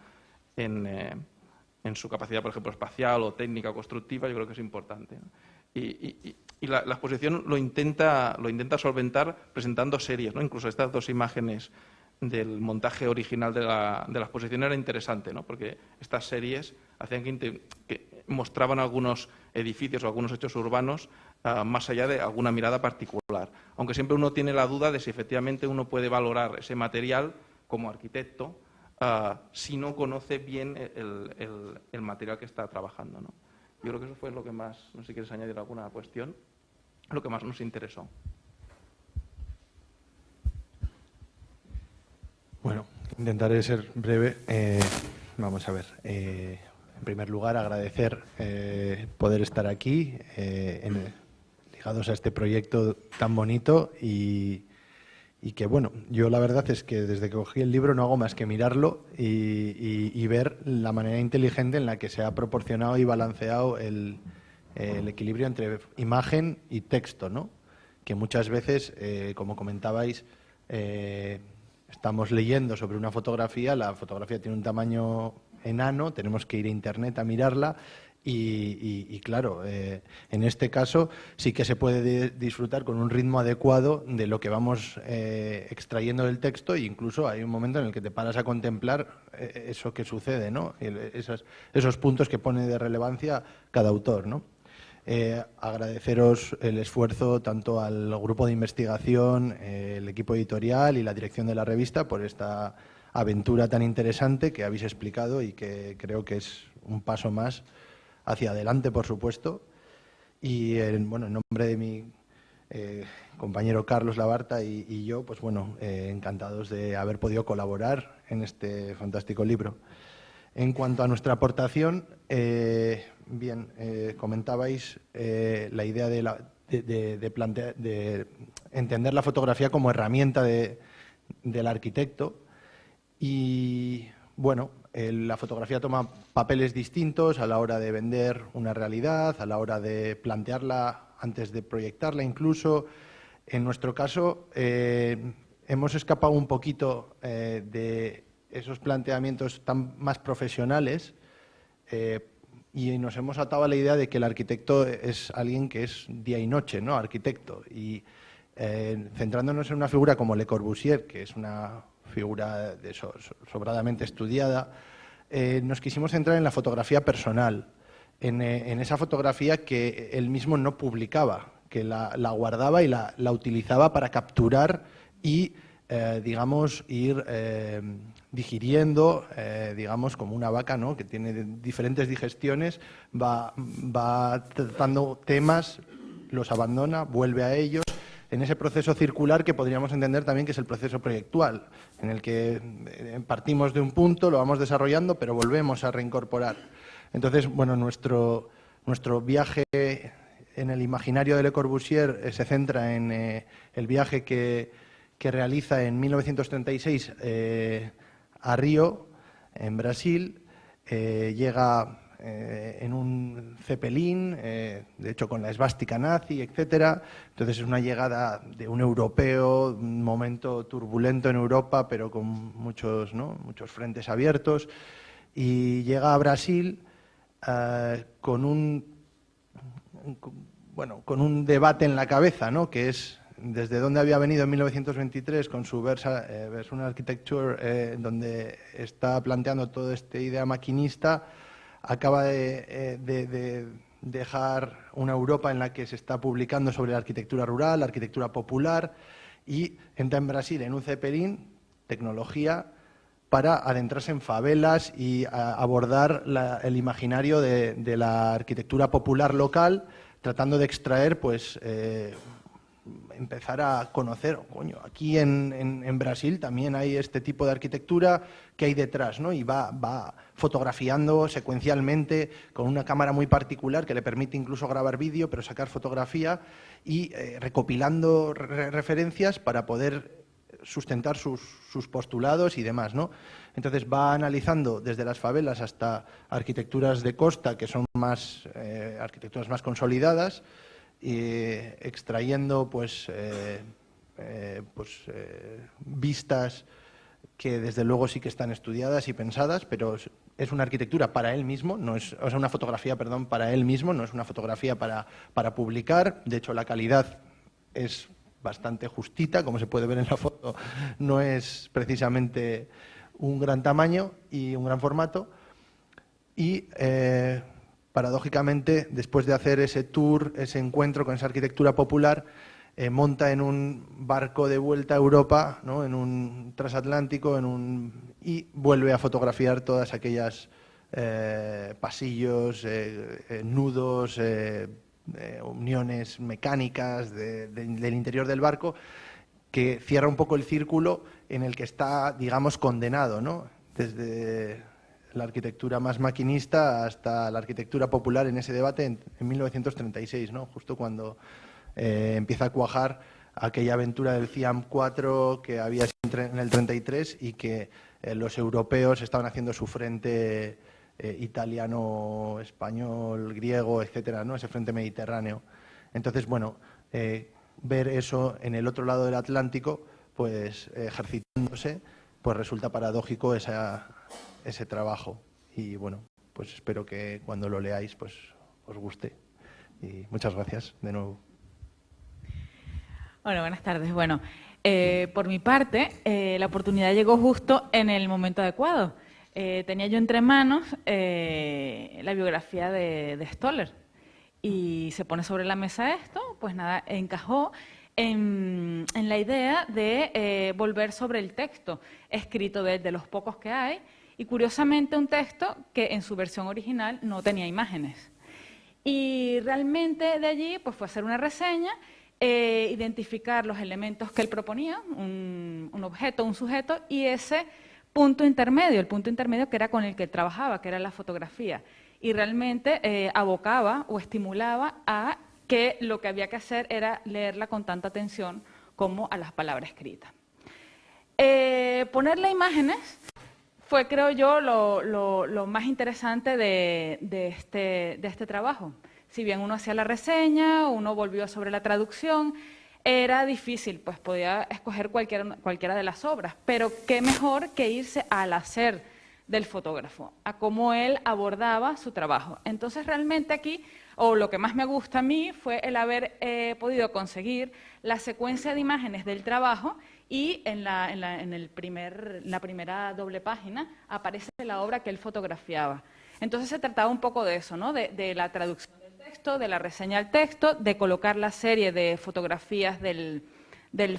en su capacidad, por ejemplo, espacial o técnica o constructiva, yo creo que es importante, ¿no? Y la exposición lo intenta solventar presentando series, ¿no? Incluso estas dos imágenes del montaje original de la exposición era interesante, ¿no? Porque estas series hacían que mostraban algunos edificios o algunos hechos urbanos más allá de alguna mirada particular. Aunque siempre uno tiene la duda de si efectivamente uno puede valorar ese material como arquitecto si no conoce bien el material que está trabajando, ¿no? Yo creo que eso fue lo que más, no sé si quieres añadir alguna cuestión, lo que más nos interesó. Bueno, intentaré ser breve. Vamos a ver. En primer lugar, agradecer poder estar aquí, ligados a este proyecto tan bonito y que, bueno, yo la verdad es que desde que cogí el libro no hago más que mirarlo y ver la manera inteligente en la que se ha proporcionado y balanceado el equilibrio entre imagen y texto, ¿no? Que muchas veces, como comentabais, estamos leyendo sobre una fotografía, la fotografía tiene un tamaño enano, tenemos que ir a Internet a mirarla y claro, en este caso sí que se puede disfrutar con un ritmo adecuado de lo que vamos extrayendo del texto e incluso hay un momento en el que te paras a contemplar eso que sucede, ¿no? Esos puntos que pone de relevancia cada autor, ¿no? Agradeceros el esfuerzo tanto al grupo de investigación, el equipo editorial y la dirección de la revista por esta aventura tan interesante que habéis explicado y que creo que es un paso más hacia adelante, por supuesto. Y bueno, en nombre de mi compañero Carlos Labarta y yo, pues bueno, encantados de haber podido colaborar en este fantástico libro. En cuanto a nuestra aportación, comentabais la idea de entender la fotografía como herramienta del arquitecto y, bueno, la fotografía toma papeles distintos a la hora de vender una realidad, a la hora de plantearla antes de proyectarla incluso. En nuestro caso, hemos escapado un poquito de esos planteamientos tan más profesionales y nos hemos atado a la idea de que el arquitecto es alguien que es día y noche, ¿no? Arquitecto. Y centrándonos en una figura como Le Corbusier, que es una figura sobradamente estudiada, nos quisimos centrar en la fotografía personal, en esa fotografía que él mismo no publicaba, que la guardaba y la utilizaba para capturar y digamos, ir digiriendo, digamos, como una vaca, ¿no?, que tiene diferentes digestiones, va tratando temas, los abandona, vuelve a ellos, en ese proceso circular que podríamos entender también que es el proceso proyectual, en el que partimos de un punto, lo vamos desarrollando, pero volvemos a reincorporar. Entonces, bueno, nuestro viaje en el imaginario de Le Corbusier se centra en el viaje que realiza en 1936 a Río, en Brasil. Llega en un Zeppelin, de hecho con la esvástica nazi, etcétera. Entonces es una llegada de un europeo, un momento turbulento en Europa, pero con muchos frentes abiertos. Y llega a Brasil con un debate en la cabeza, ¿no?, que es desde dónde había venido en 1923 con su Versuch Architecture, donde está planteando toda esta idea maquinista, acaba de dejar una Europa en la que se está publicando sobre la arquitectura rural, la arquitectura popular, y entra en Brasil en un Zeppelin, tecnología, para adentrarse en favelas y abordar el imaginario de la arquitectura popular local, tratando de extraer, pues, empezar a conocer, aquí en Brasil también hay este tipo de arquitectura, ¿qué hay detrás?, ¿no? Y va fotografiando secuencialmente con una cámara muy particular que le permite incluso grabar vídeo, pero sacar fotografía y recopilando referencias para poder sustentar sus postulados y demás, ¿no? Entonces va analizando desde las favelas hasta arquitecturas de costa, que son arquitecturas más consolidadas, extrayendo vistas que desde luego sí que están estudiadas y pensadas, pero es una arquitectura para él mismo, una fotografía, perdón, para él mismo, no es una fotografía para publicar. De hecho, la calidad es bastante justita, como se puede ver en la foto, no es precisamente un gran tamaño y un gran formato. Y paradójicamente, después de hacer ese tour, ese encuentro con esa arquitectura popular, monta en un barco de vuelta a Europa, ¿no?, en un transatlántico, y vuelve a fotografiar todas aquellas pasillos, nudos, uniones mecánicas del interior del barco, que cierra un poco el círculo en el que está, digamos, condenado, ¿no?, desde la arquitectura más maquinista hasta la arquitectura popular en ese debate en 1936, ¿no?, justo cuando empieza a cuajar aquella aventura del CIAM 4 que había sido en el 33 y que los europeos estaban haciendo su frente italiano, español, griego, etcétera, ¿no?, ese frente mediterráneo. Entonces, bueno, ver eso en el otro lado del Atlántico, pues ejercitándose, pues resulta paradójico ese trabajo. Y bueno, pues espero que cuando lo leáis, pues os guste. Y muchas gracias de nuevo. Hola, buenas tardes. Bueno, por mi parte, la oportunidad llegó justo en el momento adecuado. Tenía yo entre manos la biografía de Stoller y se pone sobre la mesa esto, pues nada, encajó en la idea de volver sobre el texto escrito de los pocos que hay, y curiosamente un texto que en su versión original no tenía imágenes. Y realmente de allí pues fue hacer una reseña, identificar los elementos que él proponía, un objeto, un sujeto, y ese punto intermedio, el punto intermedio que era con el que trabajaba, que era la fotografía. Y realmente abocaba o estimulaba a que lo que había que hacer era leerla con tanta atención como a las palabras escritas. Ponerle imágenes fue, creo yo, lo más interesante de este trabajo. Si bien uno hacía la reseña, uno volvió sobre la traducción, era difícil, pues podía escoger cualquiera de las obras, pero qué mejor que irse al hacer del fotógrafo, a cómo él abordaba su trabajo. Entonces, realmente aquí, o lo que más me gusta a mí, fue el haber podido conseguir la secuencia de imágenes del trabajo, y en la primera doble página aparece la obra que él fotografiaba. Entonces se trataba un poco de eso, ¿no?, de la traducción del texto, de la reseña al texto, de colocar la serie de fotografías del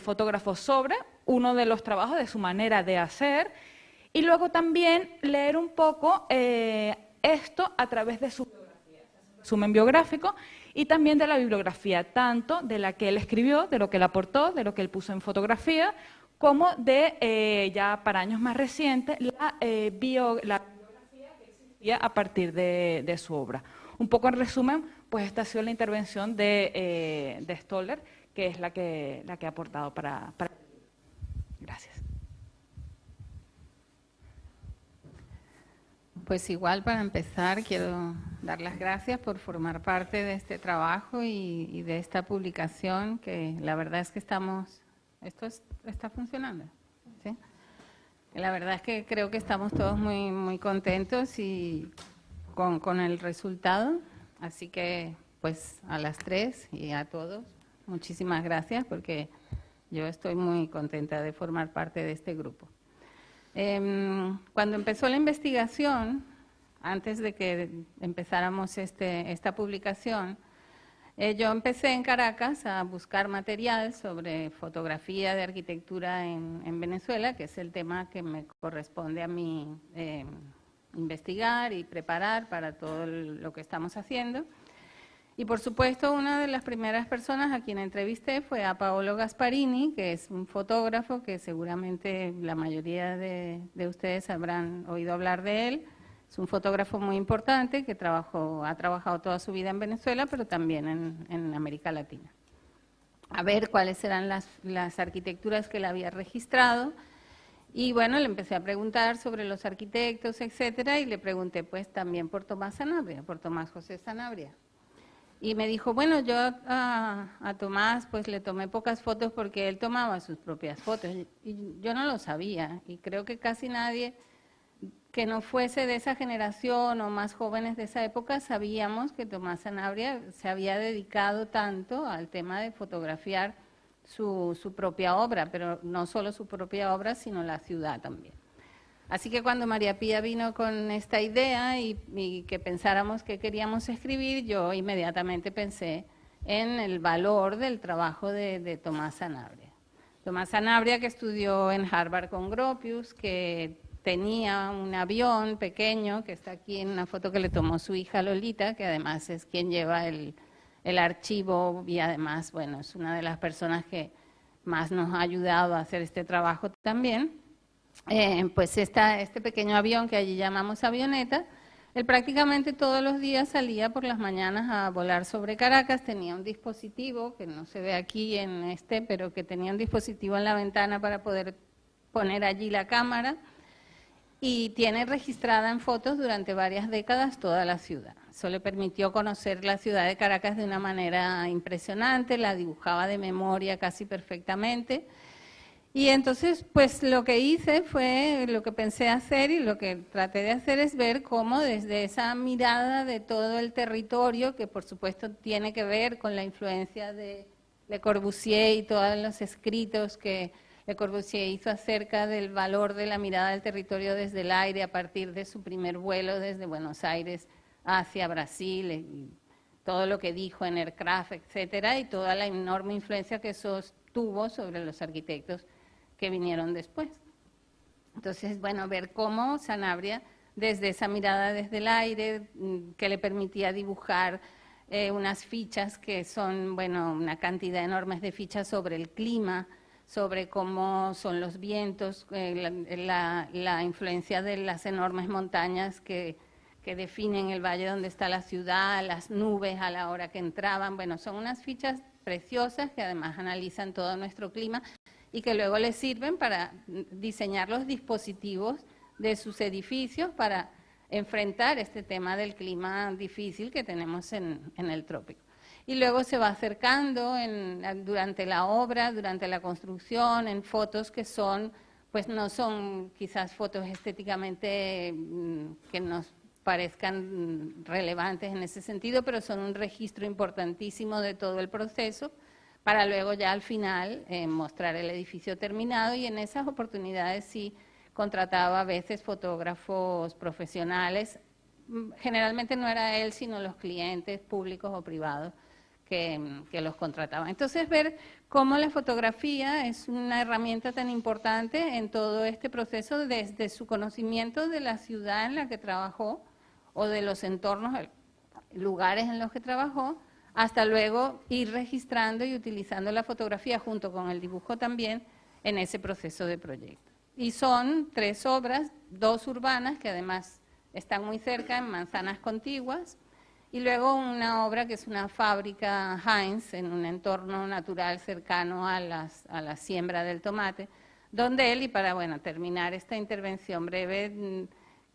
fotógrafo sobre uno de los trabajos de su manera de hacer, y luego también leer un poco esto a través de su biografía, resumen biográfico, y también de la bibliografía, tanto de la que él escribió, de lo que él aportó, de lo que él puso en fotografía, como de, ya para años más recientes, la biografía que existía a partir de su obra. Un poco en resumen, pues esta ha sido la intervención de Stoller, que es la que ha aportado para... Gracias. Pues igual, para empezar, quiero dar las gracias por formar parte de este trabajo y de esta publicación, que la verdad es que está funcionando, ¿sí? La verdad es que creo que estamos todos muy, muy contentos y con el resultado, así que pues a las tres y a todos, muchísimas gracias, porque yo estoy muy contenta de formar parte de este grupo. Cuando empezó la investigación, antes de que empezáramos esta publicación, yo empecé en Caracas a buscar material sobre fotografía de arquitectura en Venezuela, que es el tema que me corresponde a mí investigar y preparar para todo lo que estamos haciendo. Y por supuesto, una de las primeras personas a quien entrevisté fue a Paolo Gasparini, que es un fotógrafo que seguramente la mayoría de ustedes habrán oído hablar de él. Es un fotógrafo muy importante que ha trabajado toda su vida en Venezuela, pero también en América Latina. A ver cuáles eran las arquitecturas que él había registrado. Y bueno, le empecé a preguntar sobre los arquitectos, etcétera, y le pregunté pues también por Tomás Sanabria, por Tomás José Sanabria. Y me dijo, bueno, yo a Tomás pues le tomé pocas fotos porque él tomaba sus propias fotos. Y yo no lo sabía, y creo que casi nadie que no fuese de esa generación o más jóvenes de esa época sabíamos que Tomás Sanabria se había dedicado tanto al tema de fotografiar su propia obra, pero no solo su propia obra, sino la ciudad también. Así que cuando María Pía vino con esta idea y que pensáramos que queríamos escribir, yo inmediatamente pensé en el valor del trabajo de Tomás Sanabria. Tomás Sanabria, que estudió en Harvard con Gropius, que tenía un avión pequeño, que está aquí en una foto que le tomó su hija Lolita, que además es quien lleva el archivo y además, bueno, es una de las personas que más nos ha ayudado a hacer este trabajo también. Pues este pequeño avión que allí llamamos avioneta, él prácticamente todos los días salía por las mañanas a volar sobre Caracas, tenía un dispositivo, que no se ve aquí pero que tenía un dispositivo en la ventana para poder poner allí la cámara, y tiene registrada en fotos durante varias décadas toda la ciudad. Eso le permitió conocer la ciudad de Caracas de una manera impresionante, la dibujaba de memoria casi perfectamente. Y entonces, pues lo que hice fue, lo que pensé hacer y lo que traté de hacer es ver cómo desde esa mirada de todo el territorio, que por supuesto tiene que ver con la influencia de Le Corbusier y todos los escritos que Le Corbusier hizo acerca del valor de la mirada del territorio desde el aire a partir de su primer vuelo desde Buenos Aires hacia Brasil, y todo lo que dijo en Aircraft, etcétera, y toda la enorme influencia que eso tuvo sobre los arquitectos que vinieron después. Entonces, bueno, ver cómo Sanabria, desde esa mirada desde el aire, que le permitía dibujar unas fichas que son, bueno, una cantidad enorme de fichas sobre el clima, sobre cómo son los vientos, la influencia de las enormes montañas que definen el valle donde está la ciudad, las nubes a la hora que entraban. Bueno, son unas fichas preciosas que además analizan todo nuestro clima y que luego les sirven para diseñar los dispositivos de sus edificios para enfrentar este tema del clima difícil que tenemos en el trópico. Y luego se va acercando durante la obra, durante la construcción, en fotos que son, pues no son quizás fotos estéticamente que nos parezcan relevantes en ese sentido, pero son un registro importantísimo de todo el proceso, para luego ya al final mostrar el edificio terminado, y en esas oportunidades sí contrataba a veces fotógrafos profesionales, generalmente no era él, sino los clientes públicos o privados que los contrataban. Entonces, ver cómo la fotografía es una herramienta tan importante en todo este proceso, desde su conocimiento de la ciudad en la que trabajó o de los entornos, lugares en los que trabajó, hasta luego ir registrando y utilizando la fotografía junto con el dibujo también en ese proceso de proyecto. Y son 3 obras, 2 urbanas que además están muy cerca, en manzanas contiguas, y luego una obra que es una fábrica Heinz en un entorno natural cercano a la siembra del tomate, donde él, y para terminar esta intervención breve,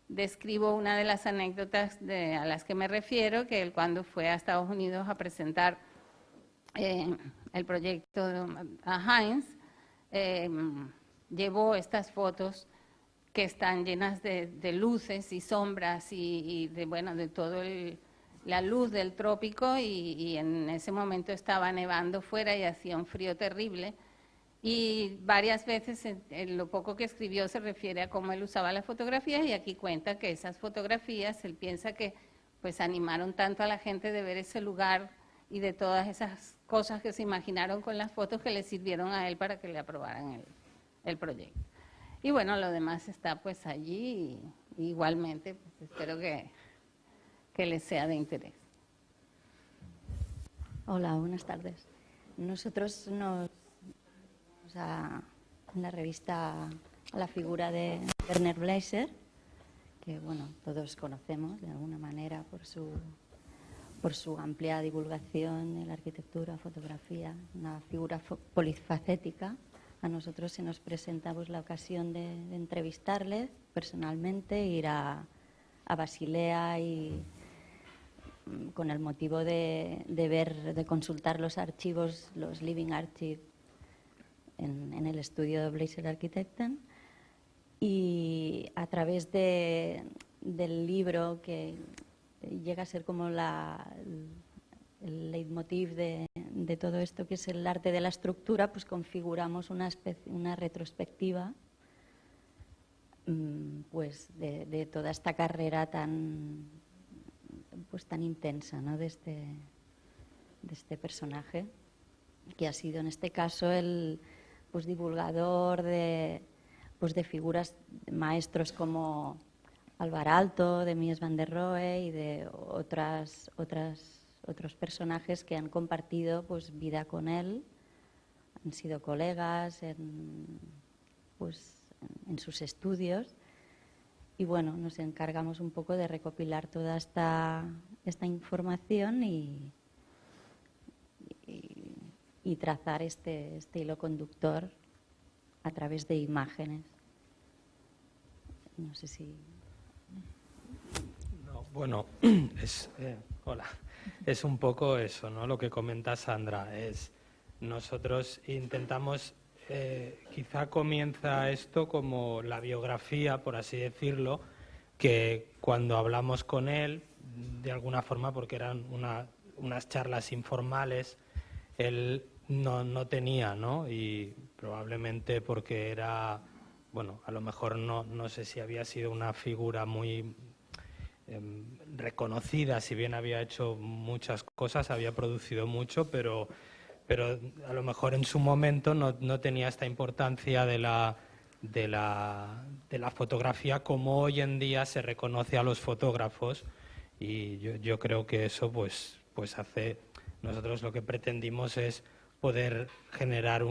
describo una de las anécdotas a las que me refiero, que él cuando fue a Estados Unidos a presentar el proyecto a Heinz, llevó estas fotos que están llenas de luces y sombras y de todo la luz del trópico, y en ese momento estaba nevando fuera y hacía un frío terrible. Y varias veces en lo poco que escribió se refiere a cómo él usaba las fotografías, y aquí cuenta que esas fotografías, él piensa que pues animaron tanto a la gente de ver ese lugar y de todas esas cosas que se imaginaron con las fotos, que le sirvieron a él para que le aprobaran el proyecto. Y bueno, lo demás está pues allí, y igualmente pues espero que les sea de interés. Hola, buenas tardes. Nosotros nos en la revista a la figura de Werner Bleiser, que todos conocemos de alguna manera por su amplia divulgación en la arquitectura, fotografía, una figura polifacética. A nosotros se nos presenta pues la ocasión de entrevistarle personalmente, ir a Basilea, y con el motivo de consultar los archivos, los Living Archives, en el estudio de Bleiser Architekten, y a través del libro, que llega a ser como el leitmotiv de todo esto, que es el arte de la estructura, pues configuramos una retrospectiva pues de toda esta carrera tan intensa, ¿no?, de este personaje, que ha sido en este caso el divulgador de figuras de maestros como Alvar Aalto, de Mies van der Rohe y de otros personajes que han compartido pues vida con él, han sido colegas en sus estudios, y nos encargamos un poco de recopilar toda esta información y trazar este hilo conductor a través de imágenes. No sé si... No, hola. Es un poco eso, ¿no? Lo que comenta Sandra. Nosotros intentamos, quizá comienza esto como la biografía, por así decirlo, que cuando hablamos con él, de alguna forma, porque eran unas charlas informales, él no tenía, ¿no? Y probablemente porque era, a lo mejor no sé si había sido una figura muy reconocida, si bien había hecho muchas cosas, había producido mucho, pero a lo mejor en su momento no tenía esta importancia de la fotografía como hoy en día se reconoce a los fotógrafos, y yo creo que eso pues hace... Nosotros lo que pretendimos es poder generar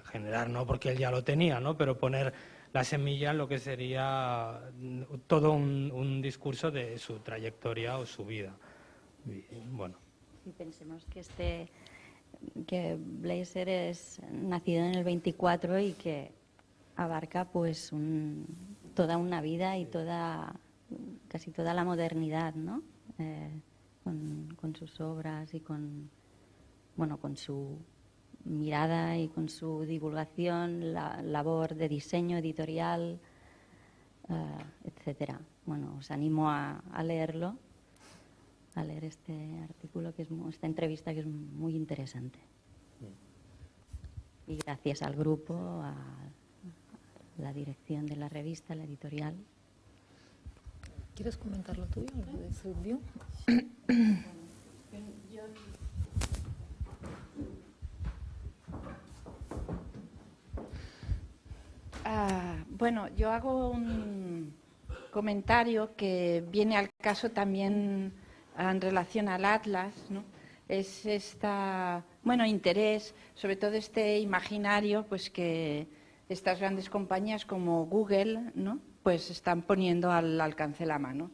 generar no, porque él ya lo tenía, ¿no?, pero poner la semilla en lo que sería todo un discurso de su trayectoria o su vida. Y, Sí, pensemos que Bleiser es nacido en el 24 y que abarca pues toda una vida y casi toda la modernidad, ¿no? Con sus obras y con su mirada y con su divulgación, la labor de diseño editorial, etcétera. Os animo a leerlo, a leer este artículo, esta entrevista, que es muy interesante. Y gracias al grupo, a la dirección de la revista, la editorial. ¿Quieres comentar lo tuyo, lo de Silvio? Bueno, yo hago un comentario que viene al caso también en relación al Atlas, ¿no? Es interés, sobre todo este imaginario, pues que estas grandes compañías como Google, ¿no? Pues están poniendo al alcance de la mano.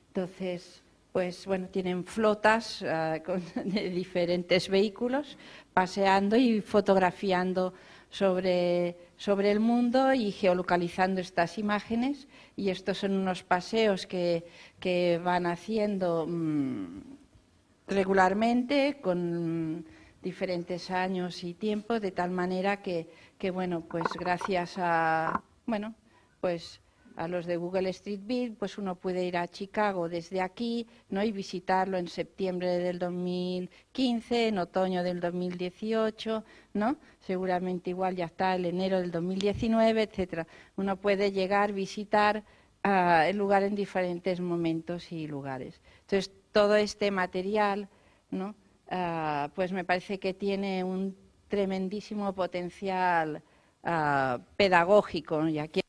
Entonces, pues bueno, tienen flotas de diferentes vehículos paseando y fotografiando sobre el mundo y geolocalizando estas imágenes, y estos son unos paseos que van haciendo regularmente con diferentes años y tiempo, de tal manera que bueno, pues gracias a los de Google Street View, pues uno puede ir a Chicago desde aquí, ¿no? Y visitarlo en septiembre del 2015, en otoño del 2018, ¿no? Seguramente igual ya está el enero del 2019, etcétera. Uno puede llegar, visitar el lugar en diferentes momentos y lugares. Entonces, todo este material, ¿no? Pues me parece que tiene un tremendísimo potencial pedagógico, ¿no? Y aquí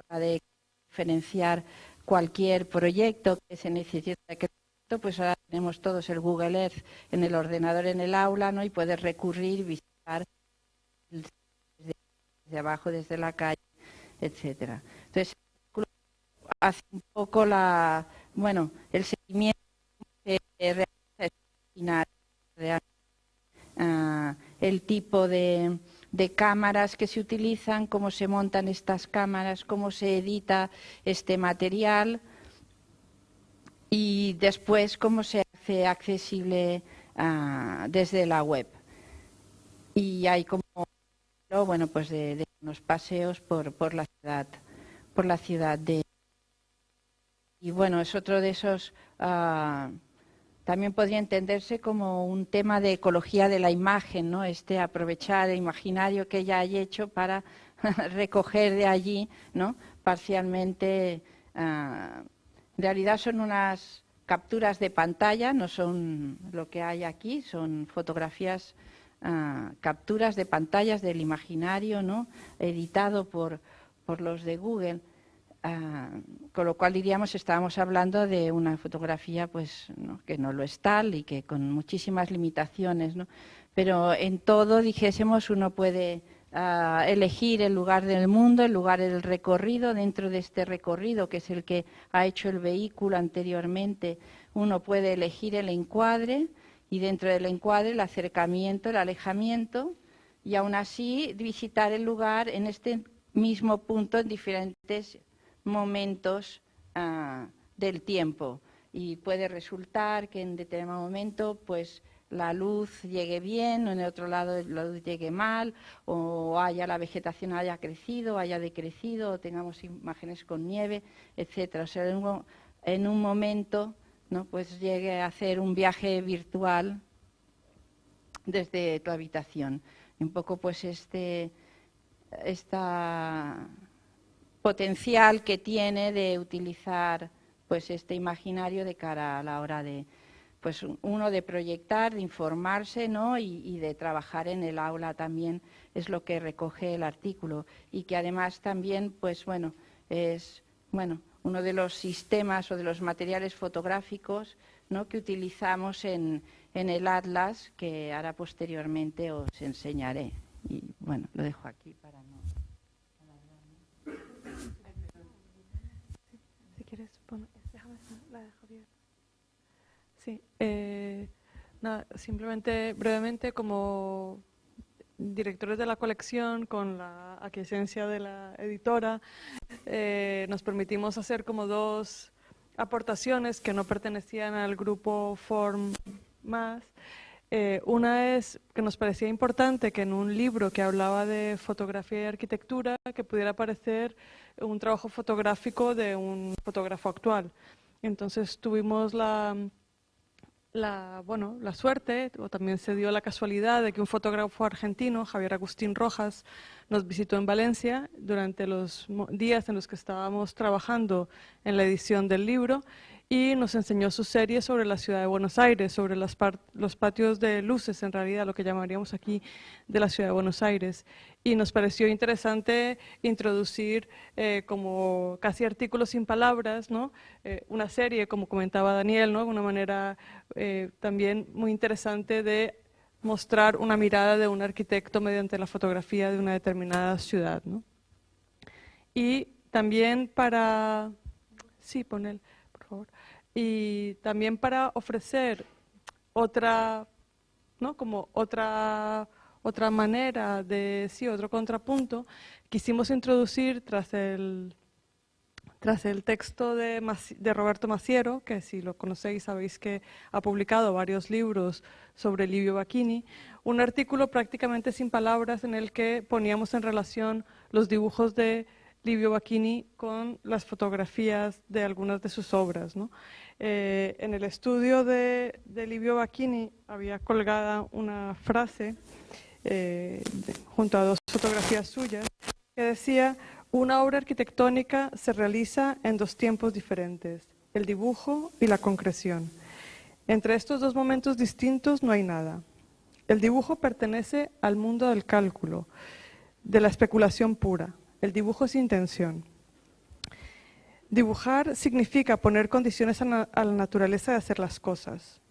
de diferenciar cualquier proyecto que se necesite, pues ahora tenemos todos el Google Earth en el ordenador en el aula, ¿no? Y puedes recurrir, visitar desde abajo, desde la calle, etcétera. Entonces, hace un poco el seguimiento que realiza el tipo de cámaras que se utilizan, cómo se montan estas cámaras, cómo se edita este material y después cómo se hace accesible desde la web. Y hay como, bueno, pues de unos paseos por la ciudad de... Y bueno, es otro de esos... también podría entenderse como un tema de ecología de la imagen, ¿no? Aprovechar el imaginario que ella haya hecho para recoger de allí, ¿no? Parcialmente. En realidad son unas capturas de pantalla, no son lo que hay aquí, son fotografías, capturas de pantallas del imaginario, ¿no? Editado por los de Google. Con lo cual diríamos, estábamos hablando de una fotografía pues, ¿no? Que no lo es tal y que con muchísimas limitaciones, ¿no? Pero en todo, dijésemos, uno puede elegir el lugar del mundo, el lugar del recorrido. Dentro de este recorrido, que es el que ha hecho el vehículo anteriormente, uno puede elegir el encuadre, y dentro del encuadre el acercamiento, el alejamiento, y aún así visitar el lugar en este mismo punto en diferentes momentos del tiempo, y puede resultar que en determinado momento pues la luz llegue bien, o en el otro lado la luz llegue mal, o la vegetación haya crecido, haya decrecido, o tengamos imágenes con nieve, etcétera. O sea, en un momento, ¿no? Pues llegue a hacer un viaje virtual desde tu habitación. Y un poco pues esta potencial que tiene de utilizar pues este imaginario de cara a la hora de pues uno de proyectar, de informarse, ¿no? y de trabajar en el aula también, es lo que recoge el artículo, y que además también pues bueno es uno de los sistemas o de los materiales fotográficos, ¿no? que utilizamos en el Atlas, que ahora posteriormente os enseñaré. Y bueno, lo dejo aquí para no... Si quieres, déjame la de Javier. Sí, nada, simplemente brevemente, como directores de la colección, con la aquiescencia de la editora, nos permitimos hacer como dos aportaciones que no pertenecían al grupo Form más. Una es que nos parecía importante que en un libro que hablaba de fotografía y arquitectura, que pudiera aparecer un trabajo fotográfico de un fotógrafo actual. Entonces tuvimos la suerte, o también se dio la casualidad, de que un fotógrafo argentino, Javier Agustín Rojas, nos visitó en Valencia durante los días en los que estábamos trabajando en la edición del libro, y nos enseñó su serie sobre la ciudad de Buenos Aires, sobre los patios de luces, en realidad, lo que llamaríamos aquí de la ciudad de Buenos Aires. Y nos pareció interesante introducir como casi artículos sin palabras, ¿no? Una serie, como comentaba Daniel, ¿no? Una manera también muy interesante de mostrar una mirada de un arquitecto mediante la fotografía de una determinada ciudad, ¿no? Y también para... Sí, ponel, por favor. Y también para ofrecer otra, ¿no? Como otra manera de, sí, otro contrapunto, quisimos introducir tras el texto de Roberto Maciero, que si lo conocéis sabéis que ha publicado varios libros sobre Livio Bacchini, un artículo prácticamente sin palabras en el que poníamos en relación los dibujos de Livio Bacchini con las fotografías de algunas de sus obras, ¿no? En el estudio de Livio Bacchini había colgada una frase junto a dos fotografías suyas que decía: una obra arquitectónica se realiza en dos tiempos diferentes, el dibujo y la concreción. Entre estos dos momentos distintos no hay nada. El dibujo pertenece al mundo del cálculo, de la especulación pura. El dibujo es intención. Dibujar significa poner condiciones a la naturaleza de hacer las cosas.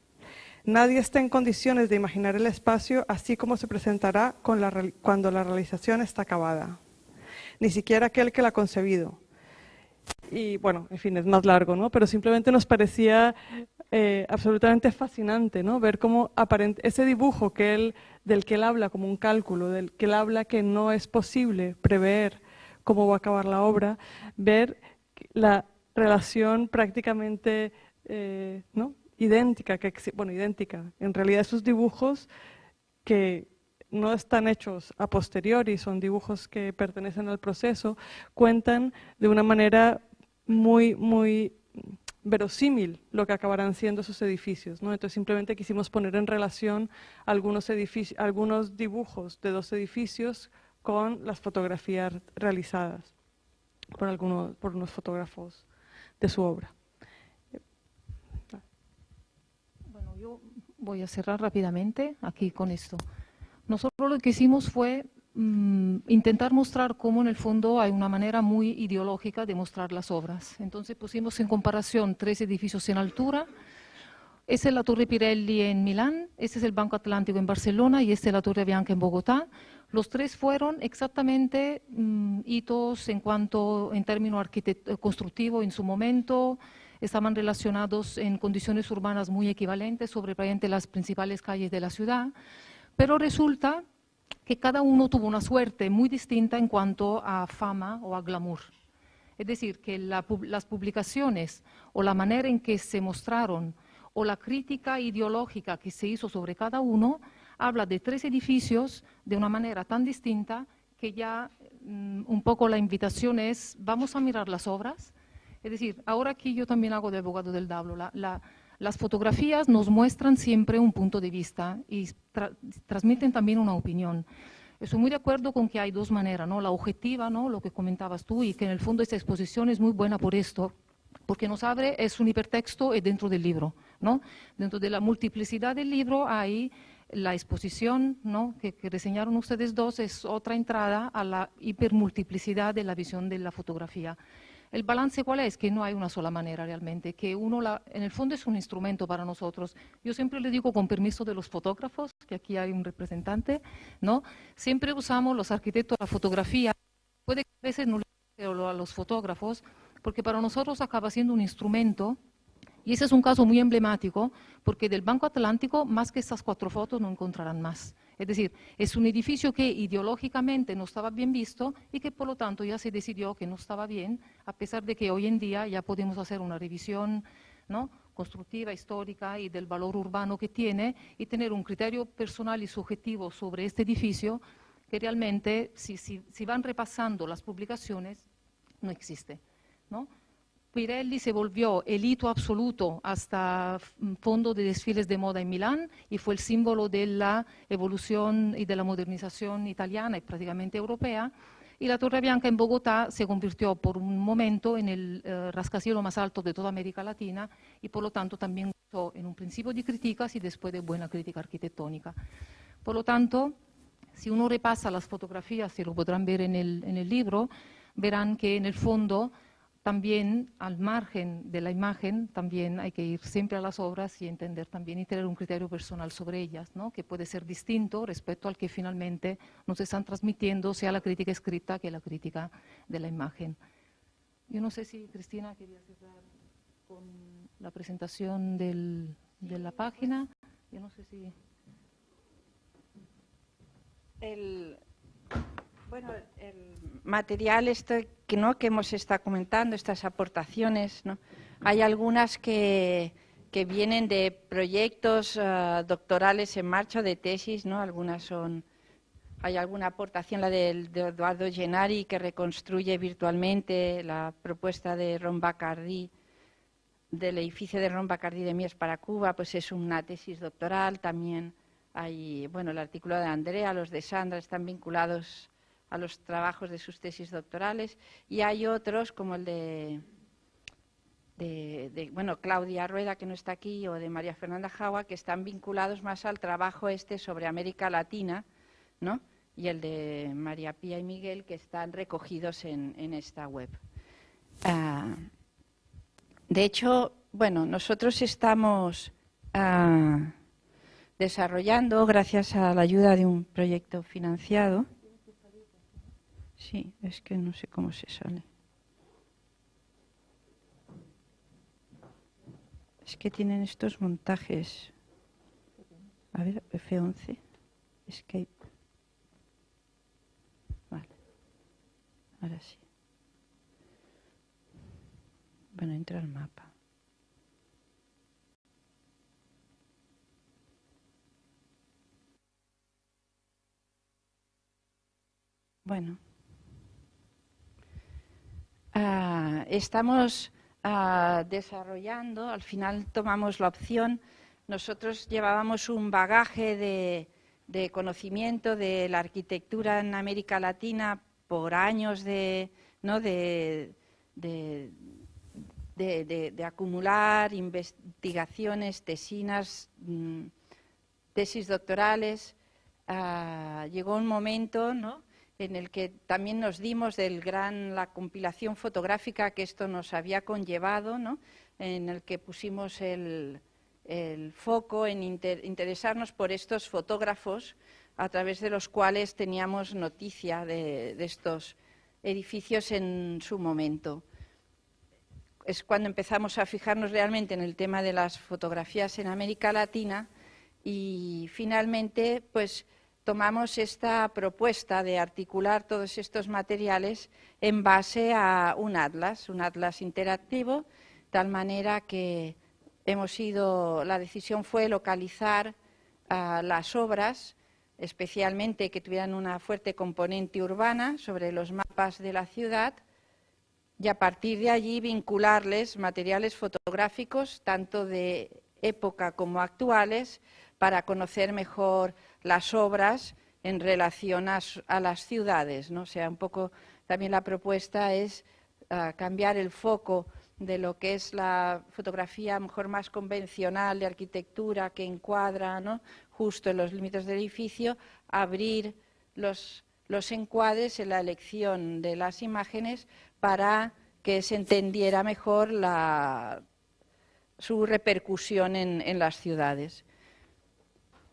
Nadie está en condiciones de imaginar el espacio así como se presentará cuando la realización está acabada. Ni siquiera aquel que la ha concebido. Y bueno, en fin, es más largo, ¿no? Pero simplemente nos parecía absolutamente fascinante, ¿no? Ver cómo ese dibujo del que él habla como un cálculo, del que él habla que no es posible prever cómo va a acabar la obra, ver la relación prácticamente ¿no? idéntica, idéntica. En realidad esos dibujos que no están hechos a posteriori, son dibujos que pertenecen al proceso, cuentan de una manera muy, muy verosímil lo que acabarán siendo esos edificios, ¿no? Entonces simplemente quisimos poner en relación algunos dibujos de dos edificios con las fotografías realizadas por unos fotógrafos de su obra. Bueno, yo voy a cerrar rápidamente aquí con esto. Nosotros lo que hicimos fue intentar mostrar cómo en el fondo hay una manera muy ideológica de mostrar las obras. Entonces pusimos en comparación 3 edificios en altura. Esa es la Torre Pirelli en Milán, este es el Banco Atlántico en Barcelona y este es la Torre Bianca en Bogotá. Los 3 fueron exactamente hitos en término constructivo en su momento, estaban relacionados en condiciones urbanas muy equivalentes sobre las principales calles de la ciudad, pero resulta que cada uno tuvo una suerte muy distinta en cuanto a fama o a glamour. Es decir, que las publicaciones o la manera en que se mostraron o la crítica ideológica que se hizo sobre cada uno, habla de 3 edificios de una manera tan distinta que ya un poco la invitación es, vamos a mirar las obras. Es decir, ahora aquí yo también hago de abogado del diablo. Las fotografías nos muestran siempre un punto de vista y transmiten también una opinión. Estoy muy de acuerdo con que hay 2 maneras, ¿no? La objetiva, ¿no? Lo que comentabas tú, y que en el fondo esta exposición es muy buena por esto, porque nos abre, es un hipertexto dentro del libro, ¿no? Dentro de la multiplicidad del libro hay la exposición, ¿no? que reseñaron ustedes 2, es otra entrada a la hipermultiplicidad de la visión de la fotografía. ¿El balance cuál es? Que no hay una sola manera realmente, que en el fondo es un instrumento para nosotros. Yo siempre le digo, con permiso de los fotógrafos, que aquí hay un representante, ¿no? Siempre usamos los arquitectos la fotografía, puede que a veces no le a los fotógrafos, porque para nosotros acaba siendo un instrumento, y ese es un caso muy emblemático, porque del Banco Atlántico, más que estas 4 fotos, no encontrarán más. Es decir, es un edificio que ideológicamente no estaba bien visto y que por lo tanto ya se decidió que no estaba bien, a pesar de que hoy en día ya podemos hacer una revisión, ¿no? constructiva, histórica y del valor urbano que tiene, y tener un criterio personal y subjetivo sobre este edificio que realmente, si van repasando las publicaciones, no existe, ¿no? Pirelli se volvió el hito absoluto hasta fondo de desfiles de moda en Milán y fue el símbolo de la evolución y de la modernización italiana y prácticamente europea, Y la Torre Bianca en Bogotá se convirtió por un momento en el rascacielos más alto de toda América Latina y por lo tanto también gozó en un principio de críticas y después de buena crítica arquitectónica. Por lo tanto, si uno repasa las fotografías, se lo podrán ver en el libro, verán que en el fondo también al margen de la imagen también hay que ir siempre a las obras y entender también y tener un criterio personal sobre ellas, ¿no? Que puede ser distinto respecto al que finalmente nos están transmitiendo, sea la crítica escrita que la crítica de la imagen. Yo no sé si Cristina quería cerrar con la presentación de la página. Yo no sé si... Bueno, el material que hemos estado comentando, estas aportaciones, ¿no? Hay algunas que vienen de proyectos doctorales en marcha, de tesis, ¿no? Algunas son... Hay alguna aportación, la de Eduardo Gennari, que reconstruye virtualmente la propuesta de Ron Bacardí, del edificio de Ron Bacardí de Mies para Cuba, pues es una tesis doctoral. También hay, bueno, el artículo de Andrea, los de Sandra están vinculados a los trabajos de sus tesis doctorales, y hay otros como el de bueno, Claudia Rueda, que no está aquí, o de María Fernanda Jaua, que están vinculados más al trabajo sobre América Latina, ¿no? Y el de María Pía y Miguel, que están recogidos en esta web. De hecho, bueno, nosotros estamos desarrollando, gracias a la ayuda de un proyecto financiado. Sí, es que no sé cómo se sale. Es que tienen estos montajes. A ver, F11, Escape. Vale, ahora sí. Bueno, entra al mapa. Bueno. Estamos desarrollando, al final tomamos la opción, nosotros llevábamos un bagaje de conocimiento de la arquitectura en América Latina por años de acumular investigaciones, tesinas, tesis doctorales. Llegó un momento, ¿no?, en el que también nos dimos la compilación fotográfica que esto nos había conllevado, ¿no?, en el que pusimos el foco en interesarnos por estos fotógrafos a través de los cuales teníamos noticia de estos edificios en su momento. Es cuando empezamos a fijarnos realmente en el tema de las fotografías en América Latina y finalmente, pues, tomamos esta propuesta de articular todos estos materiales en base a un atlas interactivo, tal manera que la decisión fue localizar las obras, especialmente que tuvieran una fuerte componente urbana, sobre los mapas de la ciudad, y a partir de allí vincularles materiales fotográficos, tanto de época como actuales, para conocer mejor las obras en relación a las ciudades, ¿no? O sea, un poco también la propuesta es cambiar el foco de lo que es la fotografía a lo mejor más convencional de arquitectura que encuadra, ¿no?, justo en los límites del edificio, abrir los encuadres en la elección de las imágenes para que se entendiera mejor su repercusión en las ciudades.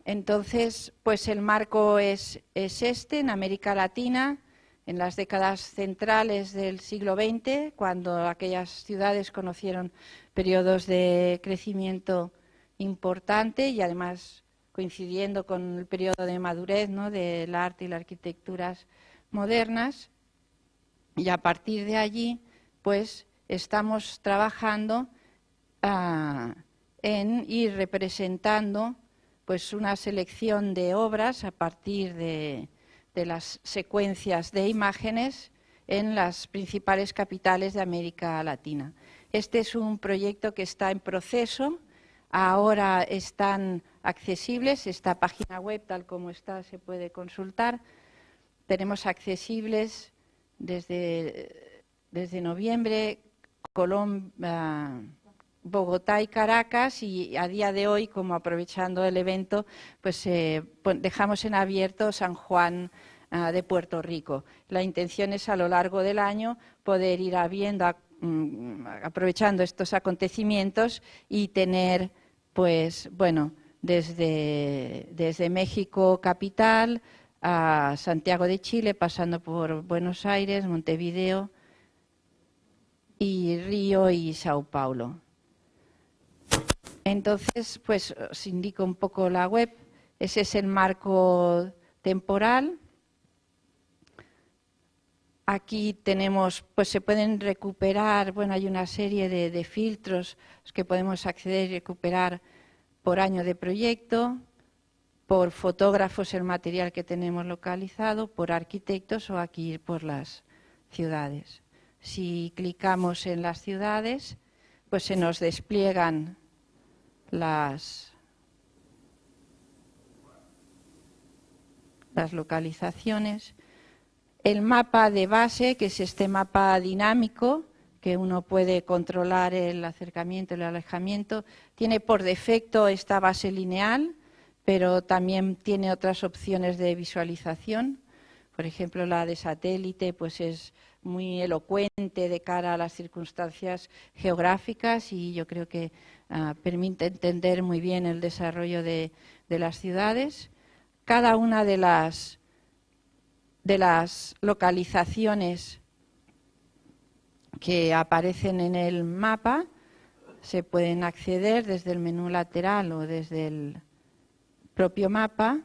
Entonces, pues el marco es en América Latina, en las décadas centrales del siglo XX, cuando aquellas ciudades conocieron periodos de crecimiento importante y además coincidiendo con el periodo de madurez, ¿no?, del arte y las arquitecturas modernas. Y a partir de allí, pues estamos trabajando en ir representando pues una selección de obras a partir de las secuencias de imágenes en las principales capitales de América Latina. Este es un proyecto que está en proceso, ahora están accesibles, esta página web tal como está se puede consultar, tenemos accesibles desde noviembre, Bogotá y Caracas, y a día de hoy, como aprovechando el evento, pues dejamos en abierto San Juan de Puerto Rico. La intención es a lo largo del año poder ir aprovechando estos acontecimientos y tener, pues bueno, desde México capital a Santiago de Chile, pasando por Buenos Aires, Montevideo y Río y Sao Paulo. Entonces, pues os indico un poco la web. Ese es el marco temporal. Aquí tenemos, pues se pueden recuperar, bueno, hay una serie de filtros que podemos acceder y recuperar por año de proyecto, por fotógrafos el material que tenemos localizado, por arquitectos o aquí por las ciudades. Si clicamos en las ciudades, pues se nos despliegan las localizaciones. El mapa de base, que es este mapa dinámico, que uno puede controlar el acercamiento y el alejamiento, tiene por defecto esta base lineal, pero también tiene otras opciones de visualización. Por ejemplo, la de satélite pues es muy elocuente de cara a las circunstancias geográficas y yo creo que permite entender muy bien el desarrollo de las ciudades. Cada una de las localizaciones que aparecen en el mapa se pueden acceder desde el menú lateral o desde el propio mapa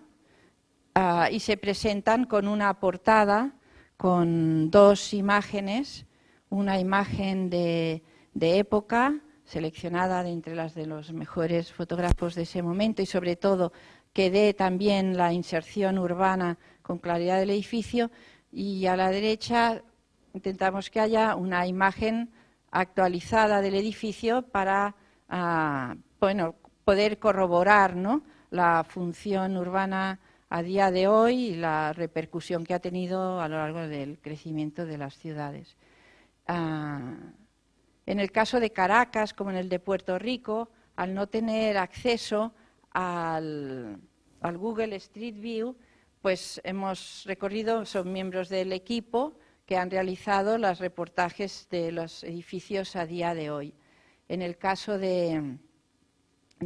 y se presentan con una portada con dos imágenes, una imagen de época seleccionada de entre las de los mejores fotógrafos de ese momento y sobre todo que dé también la inserción urbana con claridad del edificio, y a la derecha intentamos que haya una imagen actualizada del edificio para poder corroborar, ¿no?, la función urbana a día de hoy y la repercusión que ha tenido a lo largo del crecimiento de las ciudades. En el caso de Caracas, como en el de Puerto Rico, al no tener acceso al Google Street View, pues hemos recorrido, son miembros del equipo que han realizado los reportajes de los edificios a día de hoy. En el caso de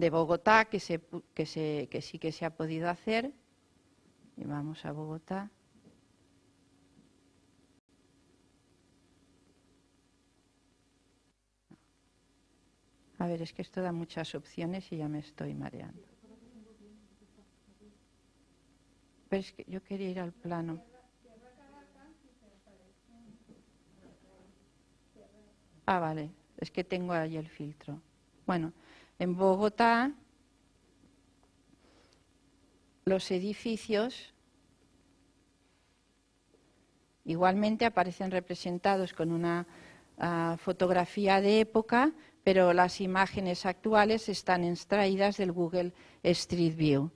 Bogotá, que sí que se ha podido hacer, y vamos a Bogotá. A ver, es que esto da muchas opciones y ya me estoy mareando. Pero es que yo quería ir al plano. Ah, vale, es que tengo ahí el filtro. Bueno, en Bogotá los edificios igualmente aparecen representados con una fotografía de época, pero las imágenes actuales están extraídas del Google Street View.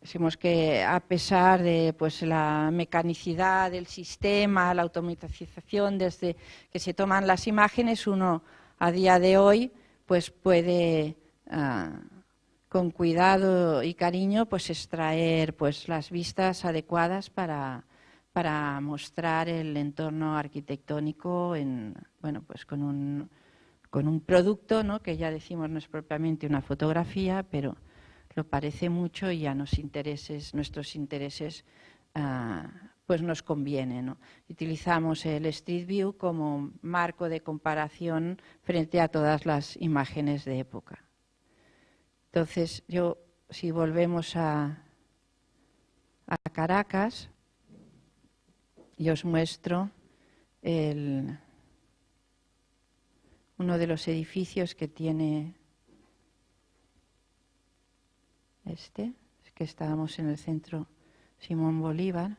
Decimos que a pesar de pues, la mecanicidad del sistema, la automatización desde que se toman las imágenes, uno a día de hoy pues, puede con cuidado y cariño pues, extraer pues, las vistas adecuadas para mostrar el entorno arquitectónico pues, con un producto, ¿no?, que ya decimos no es propiamente una fotografía, pero lo parece mucho y a nuestros intereses pues nos conviene, ¿no? Utilizamos el Street View como marco de comparación frente a todas las imágenes de época. Entonces, si volvemos a Caracas, y os muestro uno de los edificios que tiene es que estábamos en el centro Simón Bolívar.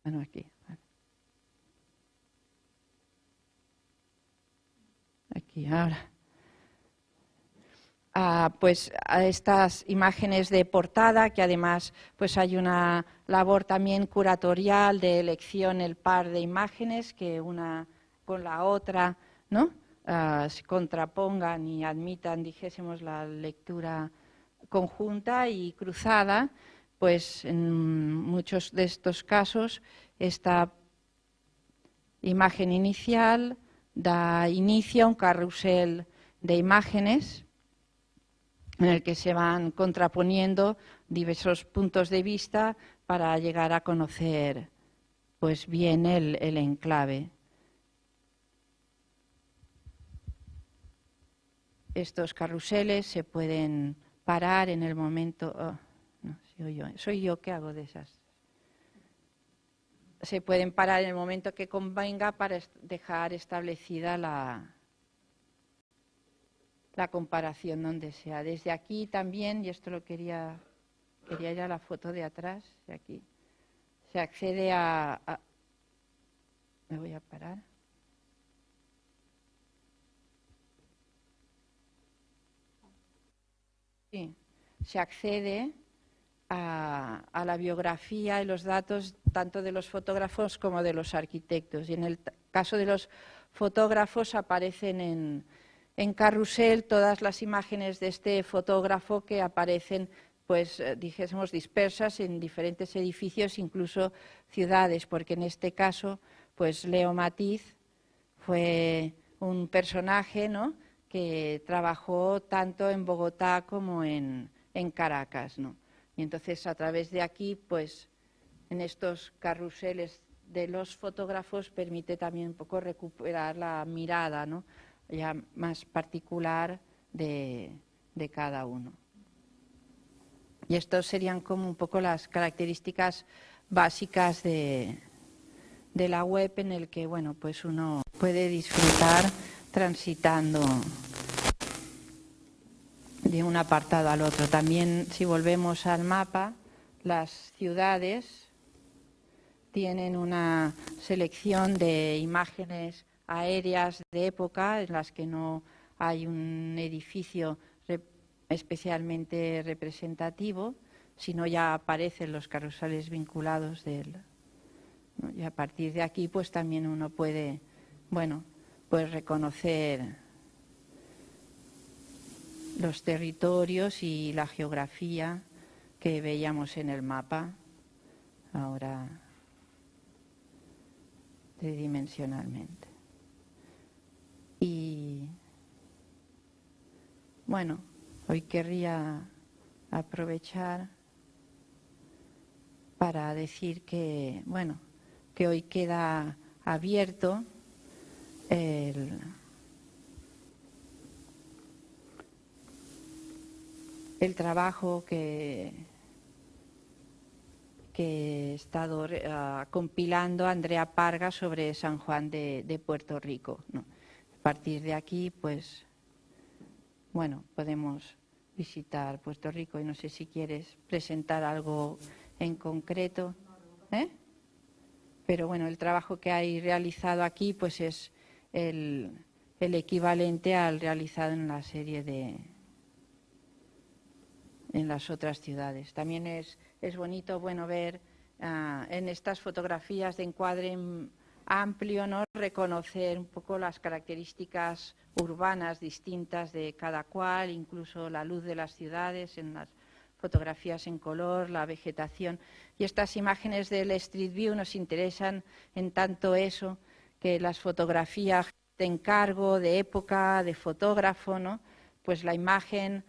Bueno, aquí. Aquí, ahora. pues a estas imágenes de portada, que además pues hay una labor también curatorial de elección el par de imágenes que una con la otra, ¿no? Se contrapongan y admitan, dijésemos, la lectura conjunta y cruzada. Pues en muchos de estos casos esta imagen inicial da inicio a un carrusel de imágenes en el que se van contraponiendo diversos puntos de vista para llegar a conocer pues bien el enclave. Estos carruseles se pueden parar en el momento... Oh, no, soy yo que hago de esas. Se pueden parar en el momento que convenga para dejar establecida la comparación donde sea. Desde aquí también, y esto lo quería ir a la foto de atrás, de aquí, se accede me voy a parar. Sí, se accede a la biografía y los datos tanto de los fotógrafos como de los arquitectos. Y en el caso de los fotógrafos aparecen en carrusel todas las imágenes de este fotógrafo que aparecen, pues dijésemos, dispersas en diferentes edificios, incluso ciudades, porque en este caso, pues Leo Matiz fue un personaje, ¿no?, que trabajó tanto en Bogotá como en Caracas, ¿no? Y entonces a través de aquí, pues en estos carruseles de los fotógrafos permite también un poco recuperar la mirada, ¿no?, ya más particular de cada uno. Y estos serían como un poco las características básicas de la web, en el que, bueno, pues uno puede disfrutar transitando de un apartado al otro. También, si volvemos al mapa, las ciudades tienen una selección de imágenes aéreas de época en las que no hay un edificio especialmente representativo, sino ya aparecen los carruseles vinculados ¿no? Y a partir de aquí, pues también uno puede, bueno, pues reconocer los territorios y la geografía que veíamos en el mapa, ahora tridimensionalmente. Y bueno, hoy querría aprovechar para decir que, bueno, que hoy queda abierto el trabajo que he estado compilando Andrea Parga sobre San Juan de Puerto Rico, ¿no? A partir de aquí, pues, bueno, podemos visitar Puerto Rico y no sé si quieres presentar algo en concreto, ¿eh? Pero bueno, el trabajo que hay realizado aquí, pues es el equivalente al realizado en la serie en las otras ciudades. También es bonito, bueno, ver en estas fotografías de encuadre amplio, ¿no?, reconocer un poco las características urbanas distintas de cada cual, incluso la luz de las ciudades en las fotografías en color, la vegetación. Y estas imágenes del Street View nos interesan en tanto eso, que las fotografías de encargo, de época, de fotógrafo, ¿no?, pues la imagen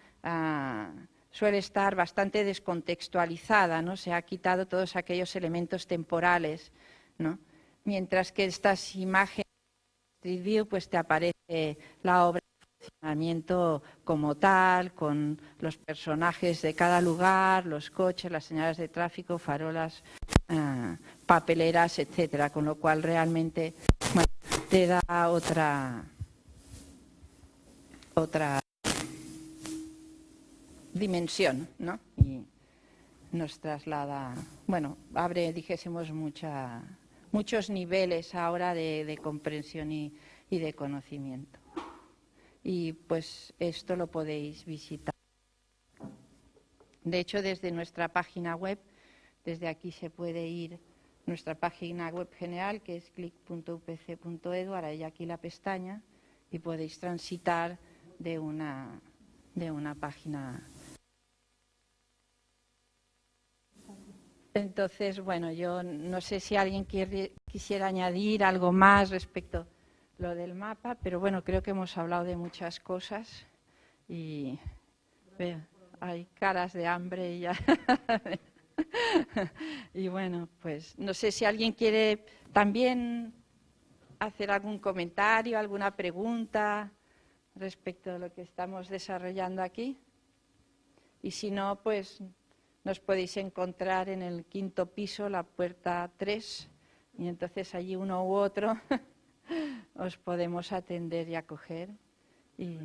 suele estar bastante descontextualizada, ¿no? Se ha quitado todos aquellos elementos temporales, ¿no? Mientras que estas imágenes de Street View, pues te aparece la obra de funcionamiento como tal, con los personajes de cada lugar, los coches, las señales de tráfico, farolas, papeleras, etcétera, con lo cual realmente, bueno, te da otra dimensión, ¿no? Y nos traslada, bueno, abre, dijésemos, muchos niveles ahora de comprensión y de conocimiento. y pues esto lo podéis visitar. De hecho, desde nuestra página web, desde aquí se puede ir nuestra página web general, que es clic.upc.edu, ahora hay aquí la pestaña y podéis transitar de una página. Entonces, bueno, yo no sé si alguien quisiera añadir algo más respecto a lo del mapa, pero bueno, creo que hemos hablado de muchas cosas y hay caras de hambre y ya. Y bueno, pues no sé si alguien quiere también hacer algún comentario, alguna pregunta respecto a lo que estamos desarrollando aquí. Y si no, pues nos podéis encontrar en el 5º piso, la puerta 3, y entonces allí uno u otro os podemos atender y acoger. Y